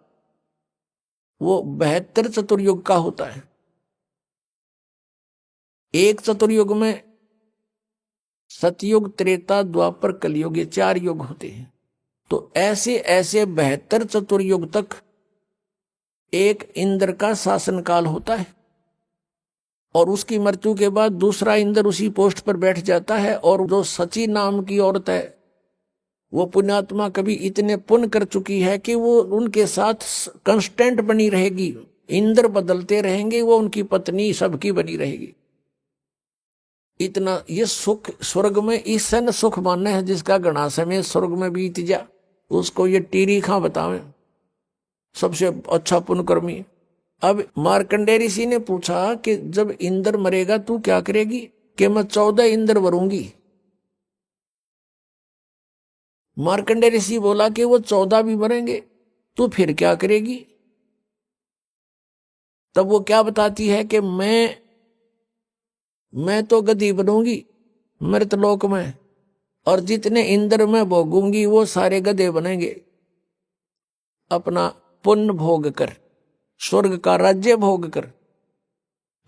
वो 72 चतुर्युग का होता है। एक चतुर्युग में सतयुग, त्रेता, द्वापर, कलयुग, ये 4 युग होते हैं। तो ऐसे ऐसे 72 चतुर्युग तक एक इंद्र का शासन काल होता है और उसकी मृत्यु के बाद दूसरा इंद्र उसी पोस्ट पर बैठ जाता है। और जो सची नाम की औरत है वो पुण्यात्मा कभी इतने पुण्य कर चुकी है कि वो उनके साथ कांस्टेंट बनी रहेगी, इंद्र बदलते रहेंगे, वो उनकी पत्नी सबकी बनी रहेगी। इतना ये सुख स्वर्ग में इससे न सुख मानना है जिसका घना समय स्वर्ग में बीत जा, उसको ये टीरी खां बतावे सबसे अच्छा पुण्यकर्मी। अब मार्कंडेय ऋषि ने पूछा कि जब इंद्र मरेगा तू क्या करेगी। कि मैं 14 इंद्र वरूंगी। मार्कंडेय ऋषि बोला कि वो 14 भी मरेंगे, तू फिर क्या करेगी। तब वो क्या बताती है कि मैं तो गधी बनूंगी मृतलोक में और जितने इंद्र में भोगूंगी वो सारे गधे बनेंगे, अपना पुण्य भोग कर, स्वर्ग का राज्य भोग कर।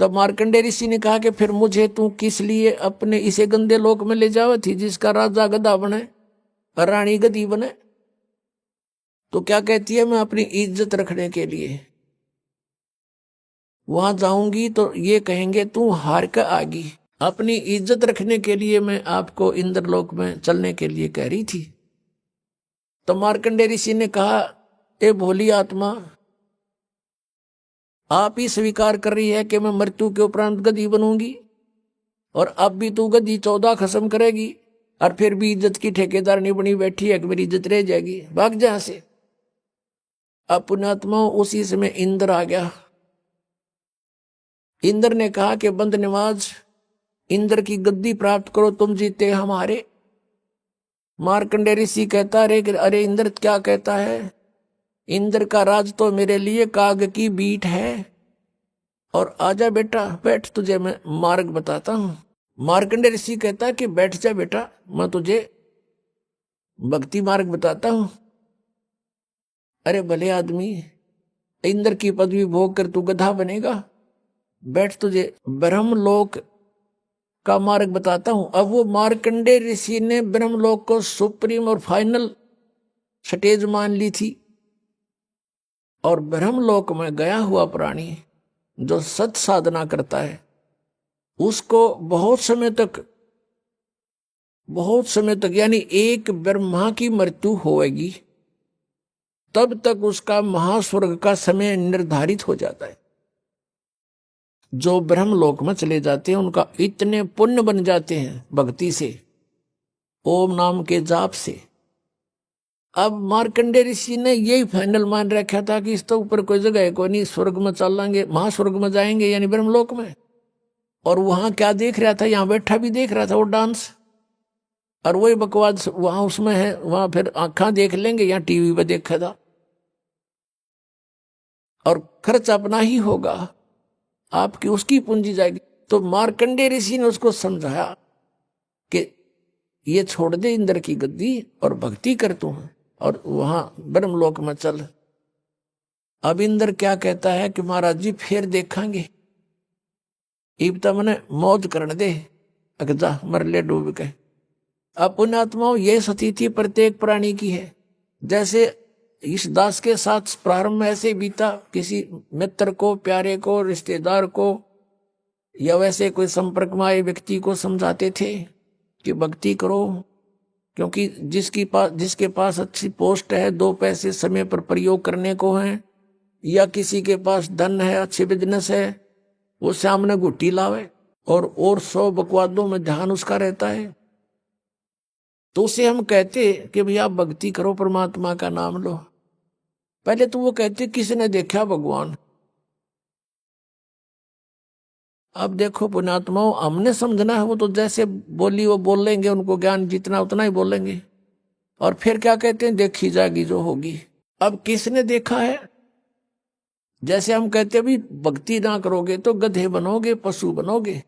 तब मार्कंडेय ऋषि ने कहा कि फिर मुझे तू किस लिए अपने इसे गंदे लोक में ले जावे थी जिसका राजा गधा बने, रानी गधी बने। तो क्या कहती है, मैं अपनी इज्जत रखने के लिए वहां जाऊंगी तो ये कहेंगे तू हार कर आगी। अपनी इज्जत रखने के लिए मैं आपको इंद्रलोक में चलने के लिए कह रही थी। तो मार्कंडेय ऋषि ने कहा, ए भोली आत्मा, आप ही स्वीकार कर रही है कि मैं मृत्यु के उपरांत गधी बनूंगी और अब भी तू गधी 14 खत्म करेगी और फिर भी इज्जत की ठेकेदार नहीं बनी बैठी है कि मेरी इज्जत रह जाएगी, भाग जा से। अब पुण्यात्मा उसी समय इंद्र आ गया। इंद्र ने कहा कि बंद नवाज, इंद्र की गद्दी प्राप्त करो, तुम जीते हमारे। मार्कंडेय ऋषि कहता अरे इंद्र क्या कहता है, इंद्र का राज तो मेरे लिए काग की बीट है और आजा बेटा बैठ, तुझे मैं मार्ग बताता हूं। मार्कंडेय ऋषि कहता है कि बैठ जा बेटा, मैं तुझे भक्ति मार्ग बताता हूं। अरे भले आदमी, इंद्र की पदवी भोग कर तू गधा बनेगा, बैठ तुझे ब्रह्मलोक का मार्ग बताता हूं। अब वो मार्कंडेय ऋषि ने ब्रह्मलोक को सुप्रीम और फाइनल स्टेज मान ली थी और ब्रह्मलोक में गया हुआ प्राणी जो सत साधना करता है उसको बहुत समय तक यानी एक ब्रह्मा की मृत्यु होएगी तब तक उसका महास्वर्ग का समय निर्धारित हो जाता है। जो ब्रह्मलोक में चले जाते हैं उनका इतने पुण्य बन जाते हैं भक्ति से, ओम नाम के जाप से। अब मार्कंडेय ऋषि ने यही फाइनल मान रखा था कि इस तो ऊपर कोई जगह है कोई नहीं, स्वर्ग में चलेंगे, महास्वर्ग में जाएंगे यानी ब्रह्मलोक में। और वहां क्या देख रहा था, यहां बैठा भी देख रहा था वो डांस। और वही बकवास वहां उसमें है, वहां फिर आंखा देख लेंगे या टीवी पे देखेगा, और खर्च अपना ही होगा, आपकी उसकी पूंजी जाएगी। तो मार्कंडेय ऋषि ने उसको समझाया कि ये छोड़ दे इंद्र की गद्दी और भक्ति कर तू, और वहां ब्रह्मलोक में चल। अब इंद्र क्या कहता है कि महाराज जी फिर देखेंगे, इब तो मैंने मौज करने दे, अगजा मर ले डूब के। अब पुण्यात्माओं ये स्थिति प्रत्येक प्राणी की है। जैसे इस दास के साथ प्रारंभ में ऐसे बीता, किसी मित्र को, प्यारे को, रिश्तेदार को, या वैसे कोई संपर्क में आए व्यक्ति को समझाते थे कि भक्ति करो, क्योंकि जिसके पास अच्छी पोस्ट है, 2 पैसे समय पर प्रयोग करने को हैं, या किसी के पास धन है, अच्छे बिजनेस है, वो सामने घुट्टी लावे और 100 बकवादों में ध्यान उसका रहता है, तो उसे हम कहते कि भैया आप भक्ति करो, परमात्मा का नाम लो। पहले तो वो कहते किसने देखा भगवान। अब देखो पुण्यात्माओं, हमने समझना है, वो तो जैसे बोली वो बोल लेंगे, उनको ज्ञान जितना उतना ही बोलेंगे, और फिर क्या कहते हैं, देखी जाएगी जो होगी। अब किसने देखा है? जैसे हम कहते हैं भी भक्ति ना करोगे तो गधे बनोगे, पशु बनोगे,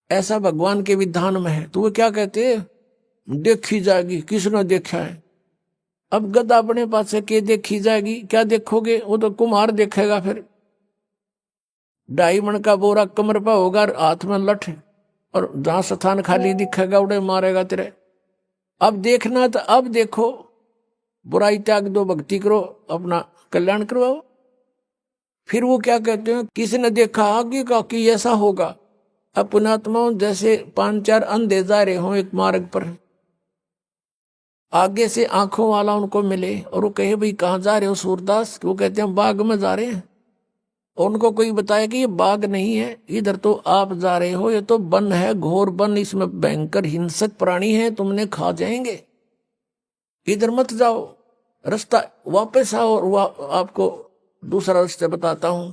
ऐसा भगवान के विधान में है। तो वो क्या कहते हैं, देखी जाएगी, किसने देखा है। अब गधा अपने पास से के देखी जाएगी, क्या देखोगे, वो तो कुम्हार देखेगा। फिर 2.5 मन का बोरा कमर पर होगा, हाथ में लठ, और जहां स्थान खाली दिखेगा उड़े मारेगा तेरे। अब देखना तो अब देखो, बुराई त्याग दो, भक्ति करो, अपना कल्याण करवाओ। फिर वो क्या कहते हैं, किसने देखा आगे का कि ऐसा होगा। अब पुण्यात्माओं, जैसे 5-4 अंधे जा रहे हो एक मार्ग पर, आगे से आंखों वाला उनको मिले और वो कहे भाई कहाँ जा रहे हो सूरदास, वो कहते हैं बाग में जा रहे हैं, और उनको कोई बताया कि ये बाग नहीं है, इधर तो आप जा रहे हो, ये तो वन है, घोर वन, इसमें भयंकर हिंसक प्राणी है, तुमने खा जाएंगे, इधर मत जाओ, रास्ता वापस आओ, और आपको दूसरा रास्ता बताता हूं।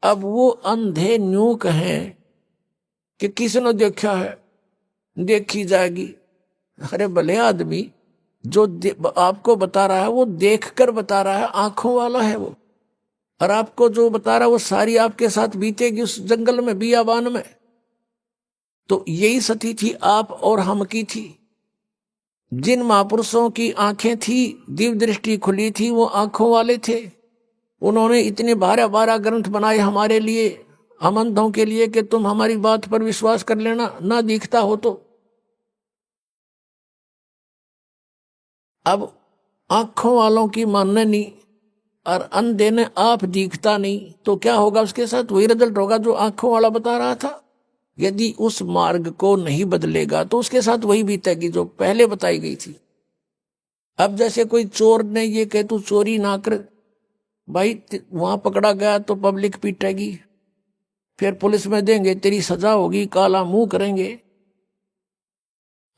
अब वो अंधे न्यू कहें कि किसने देखा है, देखी जाएगी। अरे भले आदमी, जो आपको बता रहा है वो देखकर बता रहा है, आंखों वाला है वो, और आपको जो बता रहा है वो सारी आपके साथ बीतेगी उस जंगल में, बियाबान में। तो यही स्थिति थी आप और हम की थी। जिन महापुरुषों की आंखें थी, दिव्य दृष्टि खुली थी, वो आंखों वाले थे। उन्होंने इतने 12 ग्रंथ बनाए हमारे लिए, हम अंधों के लिए, कि तुम हमारी बात पर विश्वास कर लेना, ना दिखता हो तो। अब आंखों वालों की मानने नहीं, और अंधे ने आप दिखता नहीं, तो क्या होगा उसके साथ? वही रिजल्ट होगा जो आंखों वाला बता रहा था। यदि उस मार्ग को नहीं बदलेगा तो उसके साथ वही बीतेगी जो पहले बताई गई थी। अब जैसे कोई चोर ने ये कहे तू चोरी ना कर, भाई वहां पकड़ा गया तो पब्लिक पीटेगी, फिर पुलिस में देंगे, तेरी सजा होगी, काला मुंह करेंगे,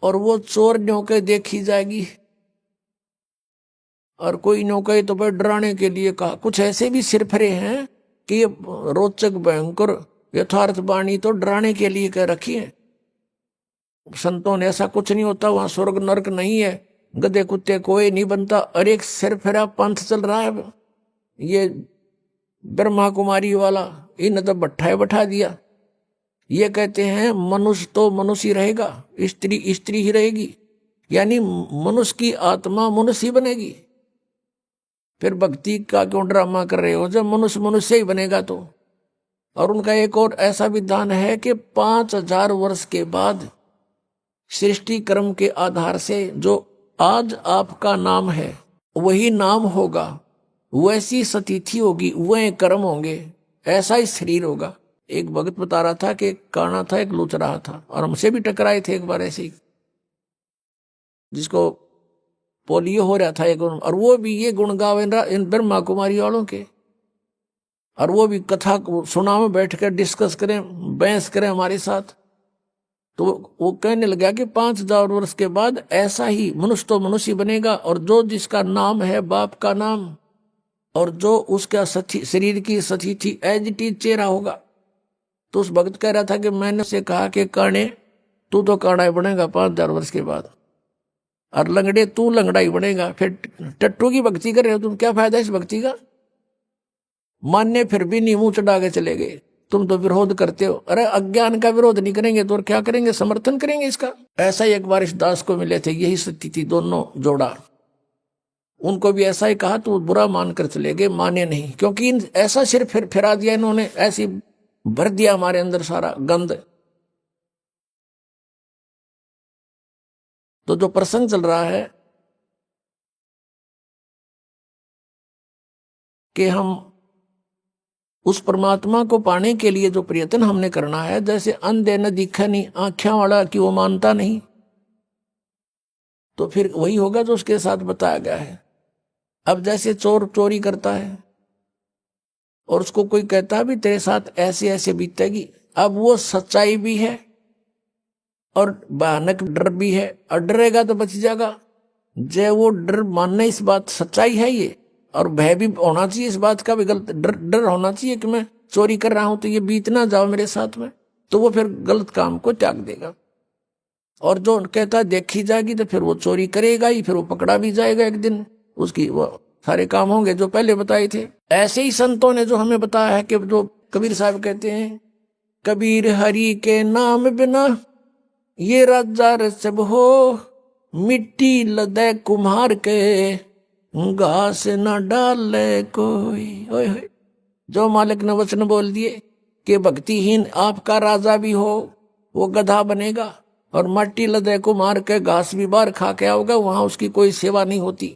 और वो चोर न्यों देखी जाएगी। और कोई नौकरी तो भाई डराने के लिए कहा। कुछ ऐसे भी सिरफरे हैं कि ये रोचक भयंकर यथार्थ वाणी तो डराने के लिए कह रखी है। संतों ने ऐसा कुछ नहीं होता, वहां स्वर्ग नरक नहीं है, गधे कुत्ते कोई नहीं बनता। और एक सिरफिरा पंथ चल रहा है, ये ब्रह्मा कुमारी वाला, इन तो भट्ठाए बैठा दिया। ये कहते हैं मनुष्य तो मनुष्य ही रहेगा, स्त्री स्त्री ही रहेगी, यानी मनुष्य की आत्मा मनुष्य ही बनेगी। फिर भक्ति का क्यों ड्रामा कर रहे हो, जब मनुष्य मनुष्य ही बनेगा तो। और उनका एक और ऐसा विधान है कि 5000 वर्ष के बाद सृष्टि क्रम के आधार से जो आज आपका नाम है वही नाम होगा, वैसी स्थिति होगी, वह कर्म होंगे, ऐसा ही शरीर होगा। एक भगत बता रहा था कि एक काना था, एक लूच रहा था, और हमसे भी टकराए थे एक बार ऐसे ही, जिसको पोलियो हो रहा था एक, और वो भी ये गुण गावे इन ब्रह्मा कुमारी वालों के, और वो भी कथा सुना में बैठ कर डिस्कस करें, बहस करें हमारे साथ। तो वो कहने लगा कि 5000 वर्ष के बाद ऐसा ही मनुष्य तो मनुष्य बनेगा, और जो जिसका नाम है बाप का नाम, और जो उसका शरीर की स्थिति एज इट इज चेहरा होगा। तो उस भक्त कह रहा था कि मैंने उसे कहा कि काने तू तो काड़ा ही बनेगा 5,000 वर्ष के बाद, और लंगड़े तू लंगड़ा ही बनेगा। फिर टट्टू की भक्ति कर रहे हो तुम, क्या फायदा इस भक्ति का? मान्य फिर भी नहीं, मुंह चढ़ा के चले गए। तुम तो विरोध करते हो। अरे अज्ञान का विरोध नहीं करेंगे तो और क्या करेंगे, समर्थन करेंगे इसका। ऐसा ही एक बार इस दास को मिले थे, यही स्थिति थी, दोनों जोड़ा। उनको भी ऐसा ही कहा तो बुरा मानकर चले गए, माने नहीं, क्योंकि ऐसा सिर फिरा दिया इन्होंने, ऐसी भर दिया हमारे अंदर सारा गंद। तो जो प्रसंग चल रहा है कि हम उस परमात्मा को पाने के लिए जो प्रयत्न हमने करना है, जैसे अंधे न दिखा नहीं, आंखें वाला कि वो मानता नहीं, तो फिर वही होगा जो उसके साथ बताया गया है। अब जैसे चोर चोरी करता है और उसको कोई कहता भी तेरे साथ ऐसे ऐसे बीतेगी, अब वो सच्चाई भी है और भयानक डर भी है, और डरेगा तो बच जाएगा। जय वो डर मानना इस बात सच्चाई है ये, और भय भी होना चाहिए इस बात का भी, गलत डर होना चाहिए कि मैं चोरी कर रहा हूं तो ये बीत ना जाओ मेरे साथ में, तो वो फिर गलत काम को त्याग देगा। और जो कहता देखी जाएगी तो फिर वो चोरी करेगा ही, फिर वो पकड़ा भी जाएगा एक दिन, उसकी वो सारे काम होंगे जो पहले बताए थे। ऐसे ही संतों ने जो हमें बताया है कि जो कबीर साहब कहते हैं, कबीर हरि के नाम बिना ये राजा सब हो, मिट्टी लदे कुम्हार के घास न डाले कोई। ओए होए, जो मालिक ने वचन बोल दिए कि भक्तिहीन आपका राजा भी हो वो गधा बनेगा, और मट्टी लदे कुम्हार के घास भी बार खा के आओगे, वहां उसकी कोई सेवा नहीं होती,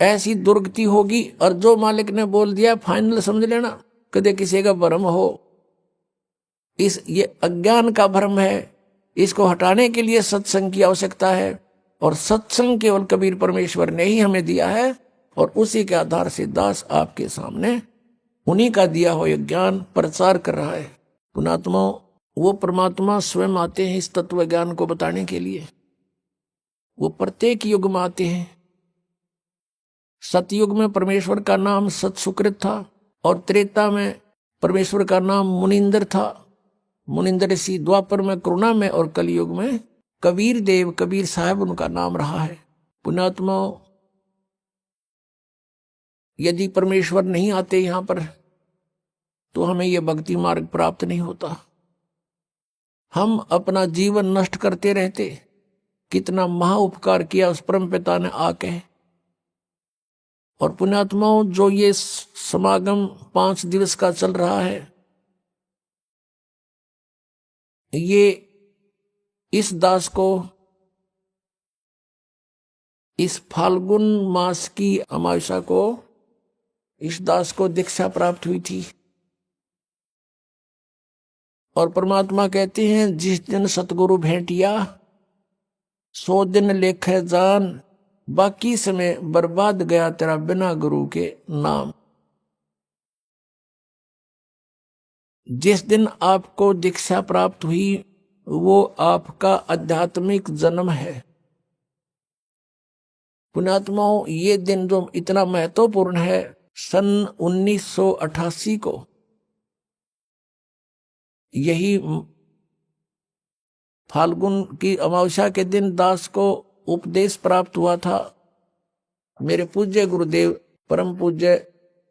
ऐसी दुर्गति होगी। और जो मालिक ने बोल दिया फाइनल समझ लेना, कदे किसी का भ्रम हो, ये अज्ञान का भ्रम है, इसको हटाने के लिए सत्संग की आवश्यकता है, और सत्संग केवल कबीर परमेश्वर ने ही हमें दिया है, और उसी के आधार से दास आपके सामने उन्हीं का दिया हुआ ज्ञान प्रचार कर रहा है। पुणात्मा, वो परमात्मा स्वयं आते हैं इस तत्व ज्ञान को बताने के लिए, वो प्रत्येक युग में आते हैं। सतयुग में परमेश्वर का नाम सत सुकृत था, और त्रेता में परमेश्वर का नाम मुनिंदर था, मुनिंदर ऋषि, द्वापर में करुणा में, और कलयुग में कबीर देव, कबीर साहब उनका नाम रहा है। पुण्यात्मा, यदि परमेश्वर नहीं आते यहां पर तो हमें यह भक्ति मार्ग प्राप्त नहीं होता। हम अपना जीवन नष्ट करते रहते। कितना महा उपकार किया उस परम पिता ने आके। और पुण्यात्माओं, जो ये समागम 5 दिवस का चल रहा है, ये इस दास को इस फाल्गुन मास की अमावस्या को इस दास को दीक्षा प्राप्त हुई थी। और परमात्मा कहते हैं, जिस दिन सतगुरु भेंटिया 100 दिन लेखे जान, बाकी समय बर्बाद गया तेरा बिना गुरु के नाम। जिस दिन आपको दीक्षा प्राप्त हुई वो आपका आध्यात्मिक जन्म है। पुण्यात्माओं, ये दिन जो इतना महत्वपूर्ण है, सन 1988 को यही फाल्गुन की अमावस्या के दिन दास को उपदेश प्राप्त हुआ था मेरे पूज्य गुरुदेव परम पूज्य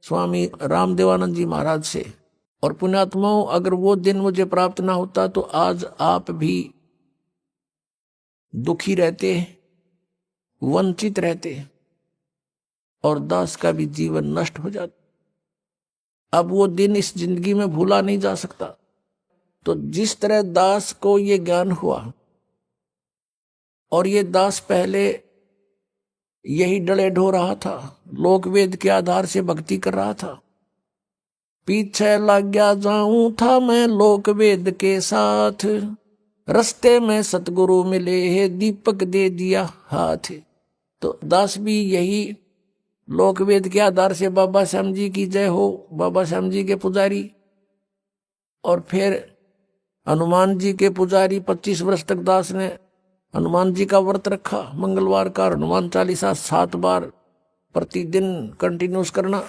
स्वामी रामदेवानंद जी महाराज से। और पुण्यात्माओं, अगर वो दिन मुझे प्राप्त ना होता तो आज आप भी दुखी रहते, वंचित रहते, और दास का भी जीवन नष्ट हो जाता। अब वो दिन इस जिंदगी में भूला नहीं जा सकता। तो जिस तरह दास को ये ज्ञान हुआ, और ये दास पहले यही डले ढो रहा था, लोक वेद के आधार से भक्ति कर रहा था, पीछे लग गया जाऊं था मैं लोक वेद के साथ, रस्ते में सतगुरु मिले है दीपक दे दिया हाथ। तो दास भी यही लोक वेद के आधार से बाबा श्याम जी की जय हो, बाबा श्याम जी के पुजारी, और फिर हनुमान जी के पुजारी। 25 वर्ष तक दास ने हनुमान जी का व्रत रखा, मंगलवार का हनुमान चालीसा 7 बार प्रतिदिन कंटिन्यूस करना।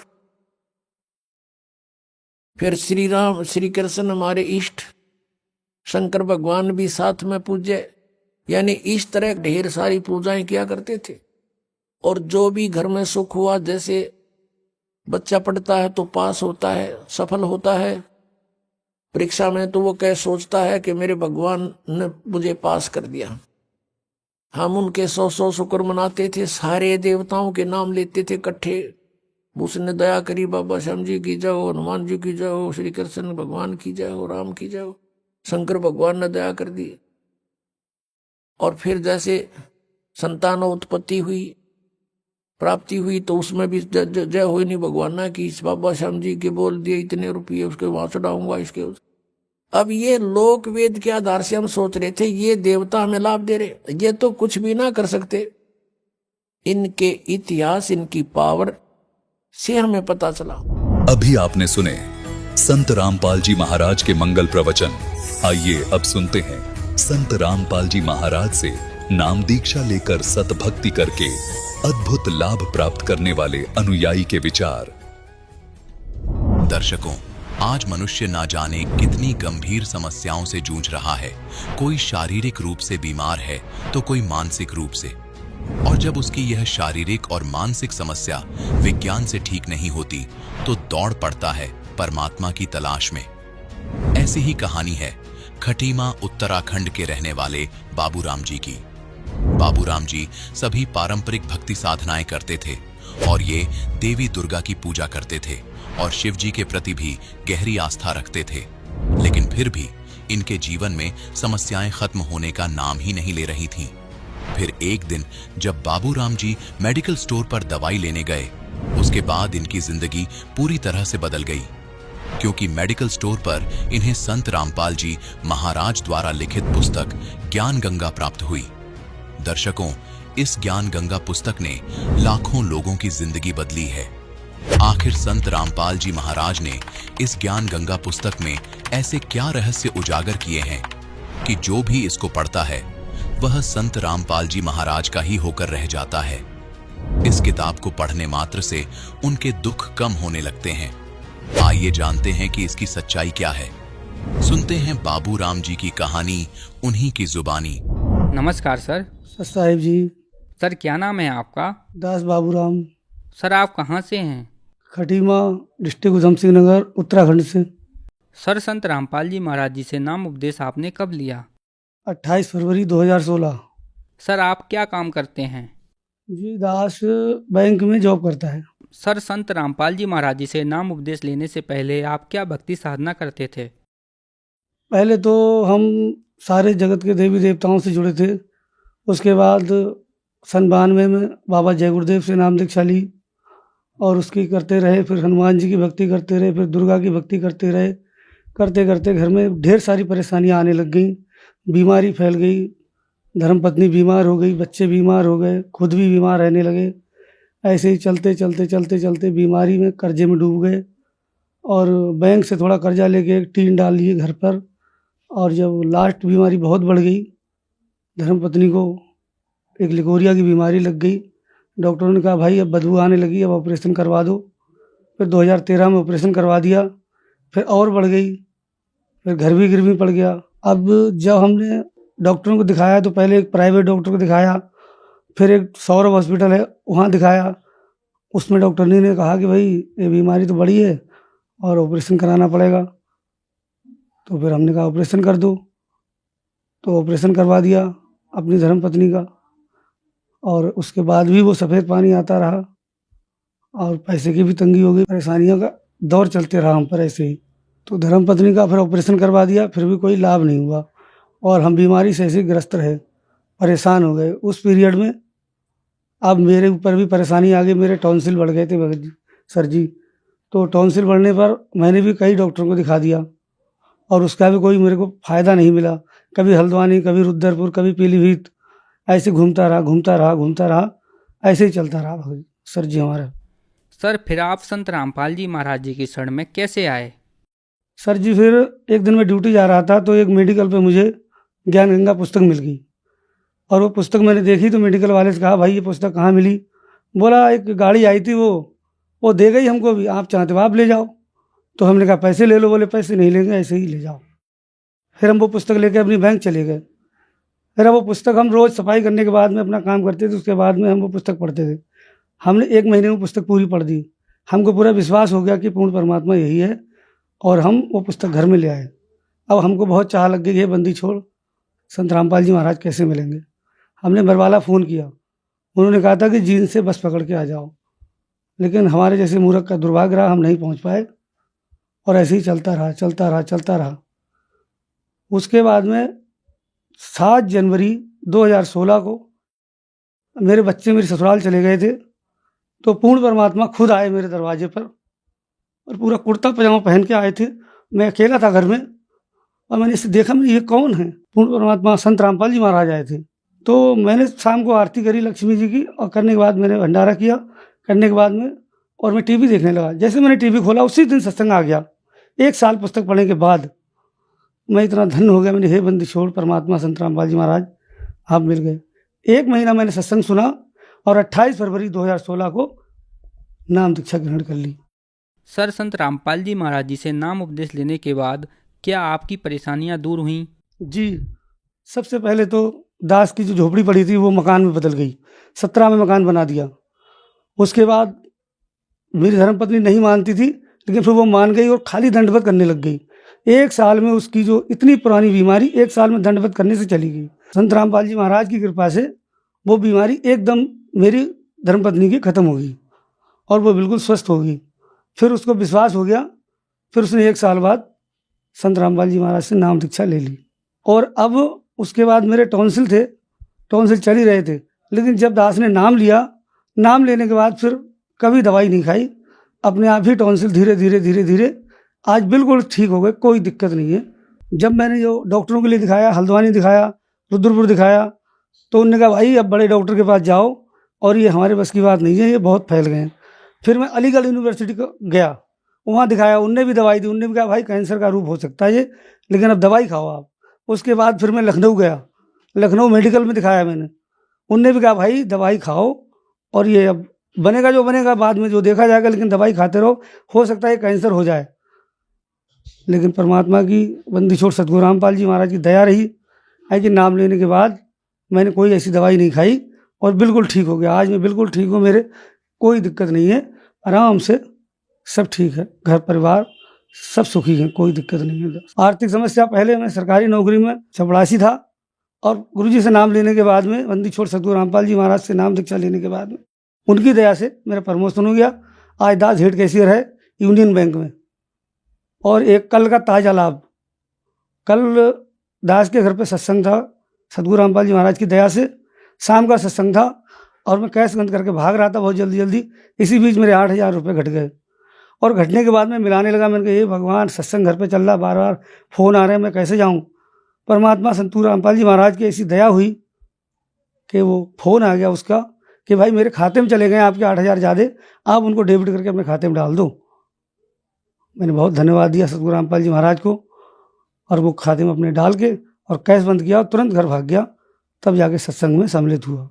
फिर श्री राम श्री कृष्ण हमारे इष्ट शंकर भगवान भी साथ में पूजे, यानी इस तरह ढेर सारी पूजाएं किया करते थे। और जो भी घर में सुख हुआ, जैसे बच्चा पढ़ता है तो पास होता है, सफल होता है परीक्षा में, तो वो कह सोचता है कि मेरे भगवान ने मुझे पास कर दिया। हम उनके 100 शुक्र मनाते थे, सारे देवताओं के नाम लेते थे इकट्ठे। उसने दया करी, बाबा श्याम जी की जाओ, हनुमान जी की जाओ, श्री कृष्ण भगवान की जाओ, राम की जाओ, शंकर भगवान ने दया कर दी। और फिर जैसे संतानोत्पत्ति हुई, प्राप्ति हुई, तो उसमें भी जय हुई नहीं भगवान ना की, बाबा श्याम जी के बोल दिए इतने रुपये उसके वहां चढ़ाऊंगा इसके। अब ये लोक वेद के आधार से हम सोच रहे थे ये देवता हमें लाभ दे रहे, ये तो कुछ भी ना कर सकते। इनके इतिहास, इनकी पावर से हमें पता चला। अभी आपने सुने संत रामपाल जी महाराज के मंगल प्रवचन। आइए अब सुनते हैं संत रामपाल जी महाराज से नाम दीक्षा लेकर सतभक्ति करके अद्भुत लाभ प्राप्त करने वाले अनुयायी के विचार। दर्शकों, आज मनुष्य ना जाने कितनी गंभीर समस्याओं से जूझ रहा है। कोई शारीरिक रूप से बीमार है तो कोई मानसिक रूप से, और जब उसकी यह शारीरिक और मानसिक समस्या विज्ञान से ठीक नहीं होती तो दौड़ पड़ता है परमात्मा की तलाश में। ऐसी ही कहानी है खटीमा उत्तराखंड के रहने वाले बाबूराम जी की। बाबूराम जी सभी पारंपरिक भक्ति साधनाएं करते थे और ये देवी दुर्गा की पूजा करते थे और शिव जी के प्रति भी गहरी आस्था रखते थे। लेकिन फिर भी इनके जीवन में समस्याएं खत्म होने का नाम ही नहीं ले रही थीं। फिर एक दिन जब बाबूराम जी मेडिकल स्टोर पर दवाई लेने गए, उसके बाद इनकी जिंदगी पूरी तरह से बदल गई, क्योंकि मेडिकल स्टोर पर इन्हें संत रामपाल जी महाराज द्वारा लिखित पुस्तक ज्ञान गंगा प्राप्त हुई। दर्शकों, इस ज्ञान गंगा पुस्तक ने लाखों लोगों की जिंदगी बदली है। आखिर संत रामपाल जी महाराज ने इस ज्ञान गंगा पुस्तक में ऐसे क्या रहस्य उजागर किए हैं कि जो भी इसको पढ़ता है वह संत रामपाल जी महाराज का ही होकर रह जाता है। इस किताब को पढ़ने मात्र से उनके दुख कम होने लगते हैं। आइए जानते हैं कि इसकी सच्चाई क्या है। सुनते हैं बाबूराम जी की कहानी उन्हीं की जुबानी। नमस्कार सर। साहिब जी। सर क्या नाम है आपका? दास बाबूराम। सर आप कहाँ से हैं? खटीमा, डिस्ट्रिक्ट उधम सिंह नगर, उत्तराखंड से। सर संत रामपाल जी महाराज जी से नाम उपदेश आपने कब लिया? 28 फरवरी 2016। सर आप क्या काम करते हैं? जी, दास बैंक में जॉब करता है। सर संत रामपाल जी महाराज जी से नाम उपदेश लेने से पहले आप क्या भक्ति साधना करते थे? पहले तो हम सारे जगत के देवी देवताओं से जुड़े थे। उसके बाद 92 में बाबा जय गुरुदेव से नाम दीक्षा ली और उसकी करते रहे। फिर हनुमान जी की भक्ति करते रहे, फिर दुर्गा की भक्ति करते रहे। करते करते घर में ढेर सारी परेशानियां आने लग गई, बीमारी फैल गई, धर्मपत्नी बीमार हो गई, बच्चे बीमार हो गए, खुद भी बीमार रहने लगे। ऐसे ही चलते चलते चलते चलते बीमारी में कर्जे में डूब गए और बैंक से थोड़ा कर्जा लेके एक टीन डाल लिए घर पर। और जब लास्ट बीमारी बहुत बढ़ गई, धर्मपत्नी को एक लिकोरिया की बीमारी लग गई। डॉक्टरों ने कहा भाई अब बदबू आने लगी, अब ऑपरेशन करवा दो। फिर 2013 में ऑपरेशन करवा दिया। फिर और बढ़ गई, फिर घर भी गिरवी पड़ गया। अब जब हमने डॉक्टरों को दिखाया तो पहले एक प्राइवेट डॉक्टर को दिखाया, फिर एक सौरभ हॉस्पिटल है वहाँ दिखाया। उसमें डॉक्टर ने कहा कि भाई ये बीमारी तो बड़ी है और ऑपरेशन कराना पड़ेगा। तो फिर हमने कहा ऑपरेशन कर दो। तो ऑपरेशन करवा दिया अपनी धर्मपत्नी का। और उसके बाद भी वो सफ़ेद पानी आता रहा और पैसे की भी तंगी हो गई, परेशानियों का दौर चलते रहा हम पर ऐसे ही। तो धर्मपत्नी का फिर ऑपरेशन करवा दिया, फिर भी कोई लाभ नहीं हुआ और हम बीमारी से ऐसे ग्रस्त रहे, परेशान हो गए। उस पीरियड में अब मेरे ऊपर भी परेशानी आ गई, मेरे टॉन्सिल बढ़ गए थे भगत जी, सर जी। तो टॉन्सिल बढ़ने पर मैंने भी कई डॉक्टरों को दिखा दिया और उसका भी कोई मेरे को फ़ायदा नहीं मिला। कभी हल्द्वानी, कभी रुद्रपुर, कभी पीलीभीत, ऐसे घूमता रहा, ऐसे ही चलता रहा भगत सर जी हमारा। सर फिर आप संत रामपाल जी महाराज जी की शरण में कैसे आए? सर जी फिर एक दिन मैं ड्यूटी जा रहा था तो एक मेडिकल पे मुझे ज्ञान गंगा पुस्तक मिल गई और वो पुस्तक मैंने देखी तो मेडिकल वाले से कहा भाई ये पुस्तक कहाँ मिली? बोला एक गाड़ी आई थी वो दे गई हमको, भी आप चाहते हो आप ले जाओ। तो हमने कहा पैसे ले लो। बोले पैसे नहीं लेंगे, ऐसे ही ले जाओ। फिर हम वो पुस्तक लेके अपनी बैंक चले गए। फिर अब वो पुस्तक हम रोज़ सफाई करने के बाद में अपना काम करते थे, उसके बाद में हम वो पुस्तक पढ़ते थे। हमने 1 महीने में पुस्तक पूरी पढ़ दी। हमको पूरा विश्वास हो गया कि पूर्ण परमात्मा यही है, और हम वो पुस्तक घर में ले आए। अब हमको बहुत चाह लग गई, ये बंदी छोड़ संत रामपाल जी महाराज कैसे मिलेंगे। हमने बरवाला फ़ोन किया, उन्होंने कहा था कि जीन से बस पकड़ के आ जाओ, लेकिन हमारे जैसे मूर्ख का दुर्भाग्य रहा, हम नहीं पहुंच पाए और ऐसे ही चलता रहा। उसके बाद में 7 जनवरी 2016 को मेरे बच्चे मेरे ससुराल चले गए थे, तो पूर्ण परमात्मा खुद आए मेरे दरवाजे पर और पूरा कुर्ता पजामा पहन के आए थे। मैं अकेला था घर में और मैंने इसे देखा, मैंने ये कौन है। पूर्ण परमात्मा संत रामपाल जी महाराज आए थे। तो मैंने शाम को आरती करी लक्ष्मी जी की, और करने के बाद मैंने भंडारा किया, करने के बाद में और मैं टीवी देखने लगा। जैसे मैंने टीवी खोला उसी दिन सत्संग आ गया। 1 साल पुस्तक पढ़ने के बाद मैं इतना धन्य हो गया। मैंने हे बंदी छोड़ परमात्मा संत रामपाल जी महाराज आप मिल गए। 1 महीना मैंने सत्संग सुना और 28 फरवरी 2016 को नाम दीक्षा ग्रहण कर ली। सर, संत रामपाल जी महाराज जी से नाम उपदेश लेने के बाद क्या आपकी परेशानियां दूर हुईं? जी, सबसे पहले तो दास की जो झोपड़ी पड़ी थी वो मकान में बदल गई, 17 में मकान बना दिया। उसके बाद मेरी धर्मपत्नी नहीं मानती थी, लेकिन फिर वो मान गई और खाली दंडवत करने लग गई। 1 साल में उसकी जो इतनी पुरानी बीमारी 1 साल में दंडवत करने से चली गई। संत रामपाल जी महाराज की कृपा से वो बीमारी एकदम मेरी धर्मपत्नी की खत्म हो गई और वो बिल्कुल स्वस्थ हो गई। फिर उसको विश्वास हो गया, फिर उसने 1 साल बाद संत रामपाल जी महाराज से नाम दीक्षा ले ली। और अब उसके बाद मेरे टॉन्सिल थे, टॉन्सिल चल ही रहे थे, लेकिन जब दास ने नाम लिया, नाम लेने के बाद फिर कभी दवाई नहीं खाई, अपने आप ही टॉन्सिल धीरे धीरे आज बिल्कुल ठीक हो गए, कोई दिक्कत नहीं है। जब मैंने जो डॉक्टरों के लिए दिखाया, हल्द्वानी दिखाया, रुद्रपुर दिखाया, तो उन्होंने कहा भाई अब बड़े डॉक्टर के पास जाओ और ये हमारे बस की बात नहीं है, ये बहुत फैल गए हैं। फिर मैं अलीगढ़ यूनिवर्सिटी को गया, वहाँ दिखाया, उनने भी दवाई दी, उनने भी कहा भाई कैंसर का रूप हो सकता है ये, लेकिन अब दवाई खाओ आप। उसके बाद फिर मैं लखनऊ गया, लखनऊ मेडिकल में दिखाया मैंने, उनने भी कहा भाई दवाई खाओ और ये अब बनेगा जो बनेगा, बाद में जो देखा जाएगा, लेकिन दवाई खाते रहो, हो सकता है कैंसर हो जाए। लेकिन परमात्मा की बंदी छोड़ सतगुरु रामपाल जी महाराज की दया रही है कि नाम लेने के बाद मैंने कोई ऐसी दवाई नहीं खाई और बिल्कुल ठीक हो गया। आज मैं बिल्कुल ठीक हूँ, मेरे कोई दिक्कत नहीं है, आराम से सब ठीक है, घर परिवार सब सुखी हैं, कोई दिक्कत नहीं है। आर्थिक समस्या, पहले मैं सरकारी नौकरी में चपड़ासी था और गुरुजी से नाम लेने के बाद में, बंदी छोड़ सतगुरु रामपाल जी महाराज से नाम दीक्षा लेने के बाद में, उनकी दया से मेरा प्रमोशन हो गया। आज दास हेड कैशियर है यूनियन बैंक में। और एक कल का ताजा लाभ, कल दास के घर पे सत्संग था, सतगुरु रामपाल जी महाराज की दया से शाम का सत्संग था और मैं कैश बंद करके भाग रहा था बहुत जल्दी। इसी बीच मेरे 8,000 रुपये घट गए और घटने के बाद मैं मिलाने लगा। मैंने कहा ये भगवान, सत्संग घर पे चल रहा, बार बार फ़ोन आ रहे हैं, मैं कैसे जाऊँ। परमात्मा संत रामपाल जी महाराज की ऐसी दया हुई कि वो फ़ोन आ गया उसका कि भाई मेरे खाते में चले गए आपके 8,000 ज़्यादा, आप उनको डेबिट करके अपने खाते में डाल दो। मैंने बहुत धन्यवाद दिया सतगुरु रामपाल जी महाराज को और वो खाते में अपने डाल के और कैश बंद किया और तुरंत घर भाग गया, तब जाके सत्संग में सम्मिलित हुआ।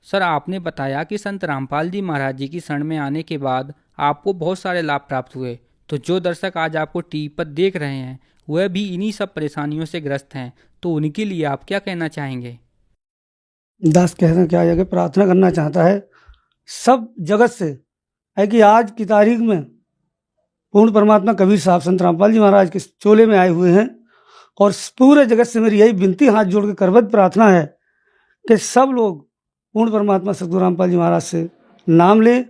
सर, आपने बताया कि संत रामपाल जी महाराज जी की शरण में आने के बाद आपको बहुत सारे लाभ प्राप्त हुए, तो जो दर्शक आज आपको टीवी पर देख रहे हैं वह भी इन्हीं सब परेशानियों से ग्रस्त हैं, तो उनके लिए आप क्या कहना चाहेंगे? दास कहना क्या है कि प्रार्थना करना चाहता है सब जगत से, है कि आज की तारीख में पूर्ण परमात्मा कबीर साहब संत रामपाल जी महाराज के चोले में आए हुए हैं और पूरे जगत से मेरी यही विनती, हाथ जोड़ के करबद्ध प्रार्थना है कि सब लोग पूर्ण परमात्मा सतगुरु रामपाल जी महाराज से नाम लें,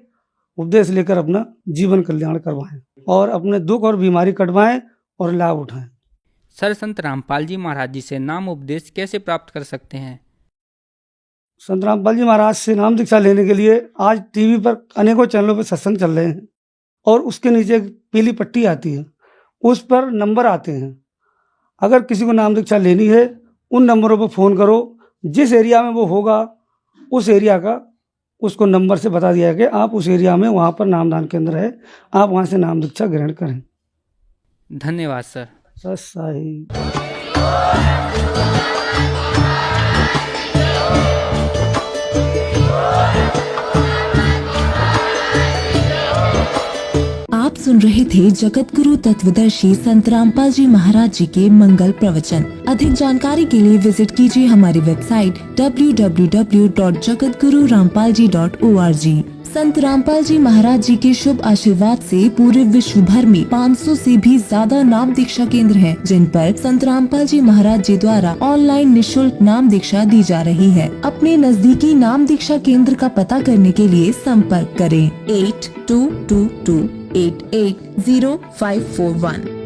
उपदेश लेकर अपना जीवन कल्याण करवाएं और अपने दुख और बीमारी कटवाएं और लाभ उठाएं। सर, संत रामपाल जी महाराज जी से नाम उपदेश कैसे प्राप्त कर सकते हैं? संत रामपाल जी महाराज से नाम दीक्षा लेने के लिए आज टीवी पर अनेकों चैनलों पर सत्संग चल रहे हैं और उसके नीचे एक पीली पट्टी आती है, उस पर नंबर आते हैं। अगर किसी को नाम दीक्षा लेनी है, उन नंबरों पर फ़ोन करो, जिस एरिया में वो होगा उस एरिया का उसको नंबर से बता दिया कि आप उस एरिया में, वहाँ पर नामदान केंद्र है, आप वहाँ से नाम दीक्षा ग्रहण करें। धन्यवाद सर। सत साई। आप सुन रहे थे जगत गुरु तत्वदर्शी संत रामपाल जी महाराज जी के मंगल प्रवचन। अधिक जानकारी के लिए विजिट कीजिए हमारी वेबसाइट www.jagatgururampalji.org। संत रामपाल जी महाराज जी के शुभ आशीर्वाद से पूरे विश्व भर में 500 से भी ज्यादा नाम दीक्षा केंद्र हैं, जिन पर संत रामपाल जी महाराज जी द्वारा ऑनलाइन निशुल्क नाम दीक्षा दी जा रही है। अपने नजदीकी नाम दीक्षा केंद्र का पता करने के लिए संपर्क करें 8222880541।